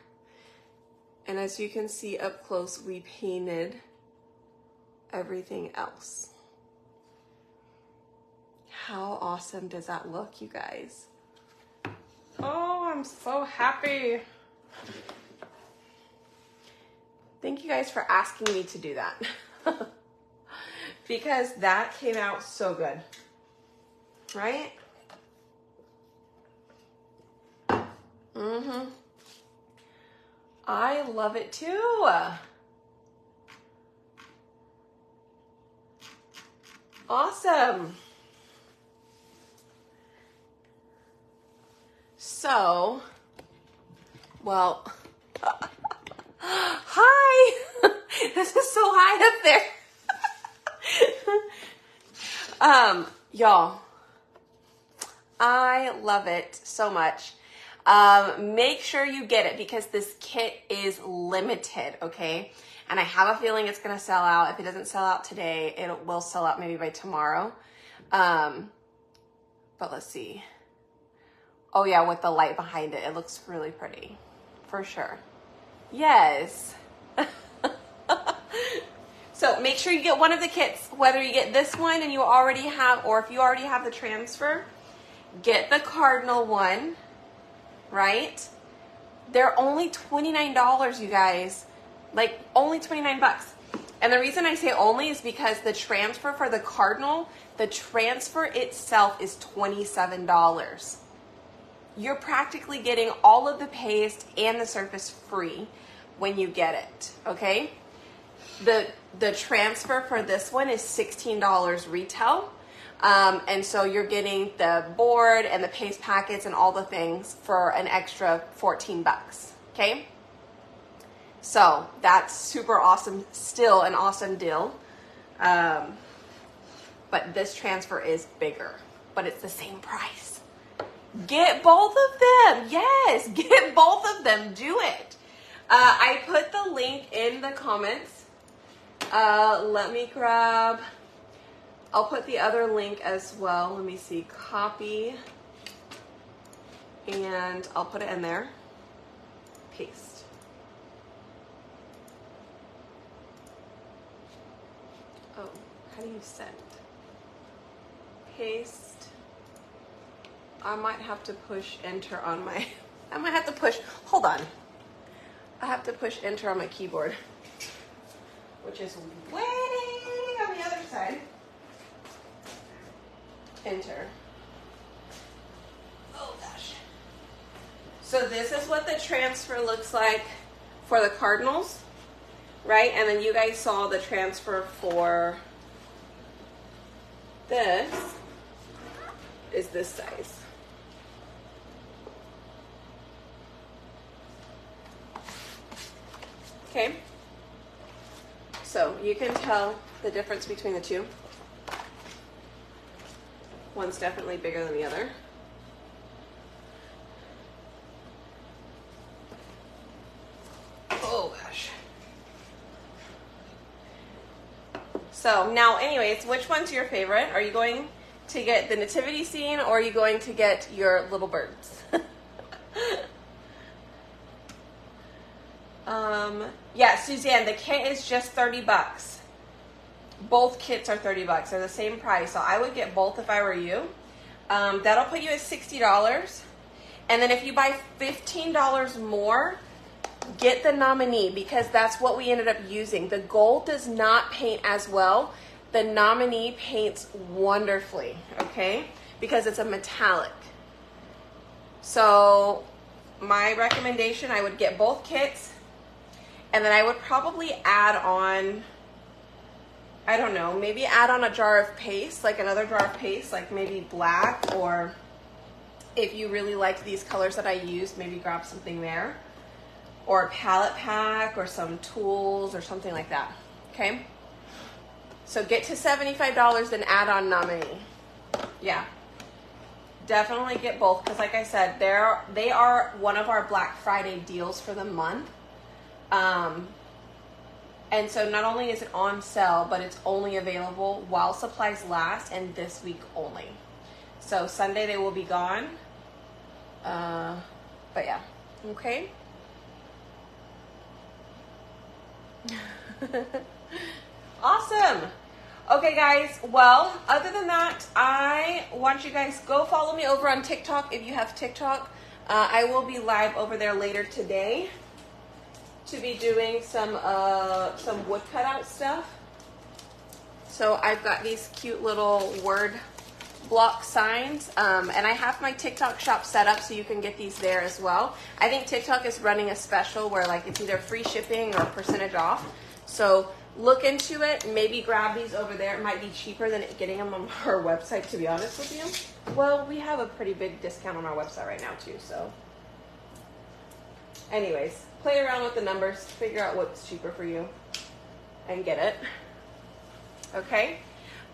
And as you can see up close, we painted everything else. How awesome does that look, you guys? Oh, I'm so happy. Thank you guys for asking me to do that. Because that came out so good. Right? Mm-hmm. I love it too. Awesome. So, well, hi. This is so high up there. Y'all, I love it so much. Make sure you get it because this kit is limited, okay? And I have a feeling it's gonna sell out. If it doesn't sell out today, it will sell out maybe by tomorrow. But let's see. Oh yeah, with the light behind it, it looks really pretty, for sure. Yes. So make sure you get one of the kits, whether you get this one and you already have, or if you already have the transfer, get the cardinal one, right? They're only $29, you guys. Like, only 29 bucks. And the reason I say only is because the transfer for the cardinal, the transfer itself is $27. You're practically getting all of the paste and the surface free when you get it, okay? The transfer for this one is $16 retail. And so you're getting the board and the paste packets and all the things for an extra 14 bucks, okay? So that's super awesome, still an awesome deal. But this transfer is bigger, but it's the same price. Get both of them. Yes, get both of them. Do it. I put the link in the comments. Let me grab, I'll put the other link as well. Let me see, copy, and I'll put it in there. Paste. Oh, how do you send? Paste. I might have to push enter on my, hold on. I have to push enter on my keyboard, which is way on the other side. Enter. Oh gosh. So this is what the transfer looks like for the cardinals, right? And then you guys saw the transfer for this is this size. Okay. So you can tell the difference between the two. One's definitely bigger than the other. Oh gosh. So now anyways, which one's your favorite? Are you going to get the nativity scene or are you going to get your little birds? Yeah, Suzanne, the kit is just 30 bucks. Both kits are 30 bucks. They're the same price. So I would get both if I were you. That'll put you at $60. And then if you buy $15 more, get the nominee because that's what we ended up using. The gold does not paint as well. The nominee paints wonderfully, okay? Because it's a metallic. So my recommendation, I would get both kits. And then I would probably add on, I don't know, maybe add on a jar of paste, like another jar of paste, like maybe black, or if you really like these colors that I used, maybe grab something there, or a palette pack, or some tools, or something like that, okay? So get to $75, then add on nominee. Yeah, definitely get both, because like I said, they are one of our Black Friday deals for the month. And so not only is it on sale, but it's only available while supplies last and this week only. So Sunday they will be gone. But yeah, okay. Awesome. Okay guys, well, other than that, I want you guys go follow me over on TikTok if you have TikTok. I will be live over there later today to be doing some wood cutout stuff. So I've got these cute little word block signs, and I have my TikTok shop set up so you can get these there as well. I think TikTok is running a special where like it's either free shipping or percentage off. So look into it, maybe grab these over there. It might be cheaper than getting them on our website, to be honest with you. Well, we have a pretty big discount on our website right now too, so. Anyways, play around with the numbers, figure out what's cheaper for you, and get it. Okay?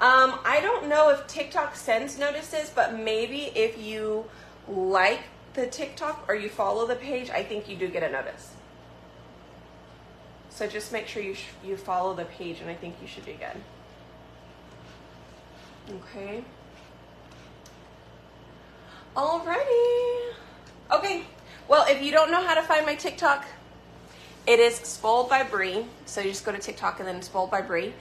I don't know if TikTok sends notices, but maybe if you like the TikTok or you follow the page, I think you do get a notice. So just make sure you follow the page, and I think you should be good. Okay. Alrighty. Okay. Well, if you don't know how to find my TikTok, it is Spoiled by Bree. So you just go to TikTok and then Spoiled by Bree.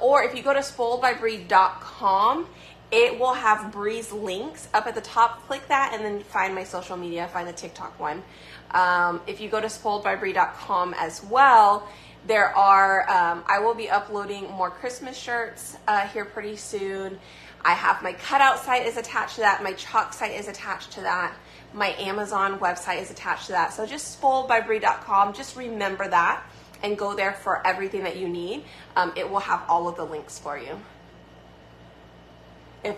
Or if you go to spoiledbybree.com, it will have Bree's links up at the top. Click that and then find my social media, find the TikTok one. If you go to spoiledbybree.com as well, there are, I will be uploading more Christmas shirts here pretty soon. I have my cutout site is attached to that. My chalk site is attached to that. My Amazon website is attached to that. So just spoiledbybree.com, just remember that and go there for everything that you need. It will have all of the links for you. If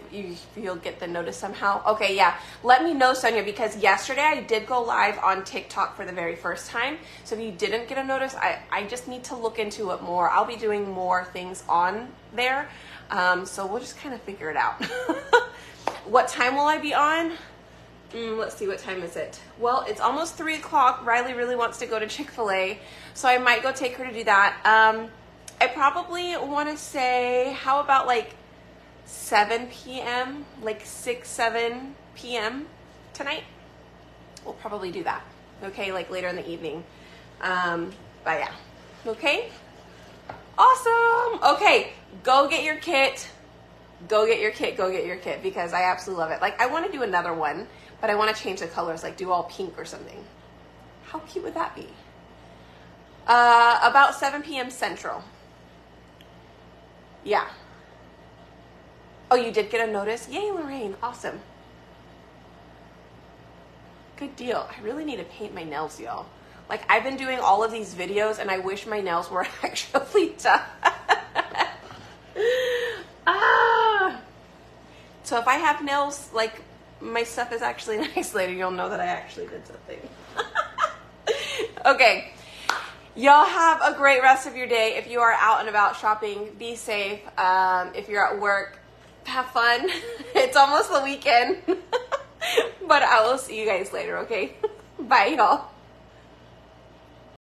you'll get the notice somehow. Okay, yeah. Let me know, Sonia, because yesterday I did go live on TikTok for the very first time. So if you didn't get a notice, I just need to look into it more. I'll be doing more things on there. So we'll just kind of figure it out. What time will I be on? Let's see, what time is it? Well, it's almost 3 o'clock. Riley really wants to go to Chick-fil-A, so I might go take her to do that. I probably want to say, how about like 7 p.m., like 6, 7 p.m. tonight? We'll probably do that, okay, like later in the evening. But yeah, okay? Awesome. Okay, go get your kit. Go get your kit, go get your kit, because I absolutely love it. Like, I want to do another one, but I want to change the colors, like do all pink or something. How cute would that be? About 7 p.m. Central. Yeah. Oh, you did get a notice? Yay, Lorraine. Awesome. Good deal. I really need to paint my nails, y'all. Like, I've been doing all of these videos, and I wish my nails were actually done. So if I have nails, like, my stuff is actually nice later, you'll know that I actually did something. Okay. Y'all have a great rest of your day. If you are out and about shopping, be safe. If you're at work, have fun. It's almost the weekend. But I will see you guys later, okay? Bye, y'all.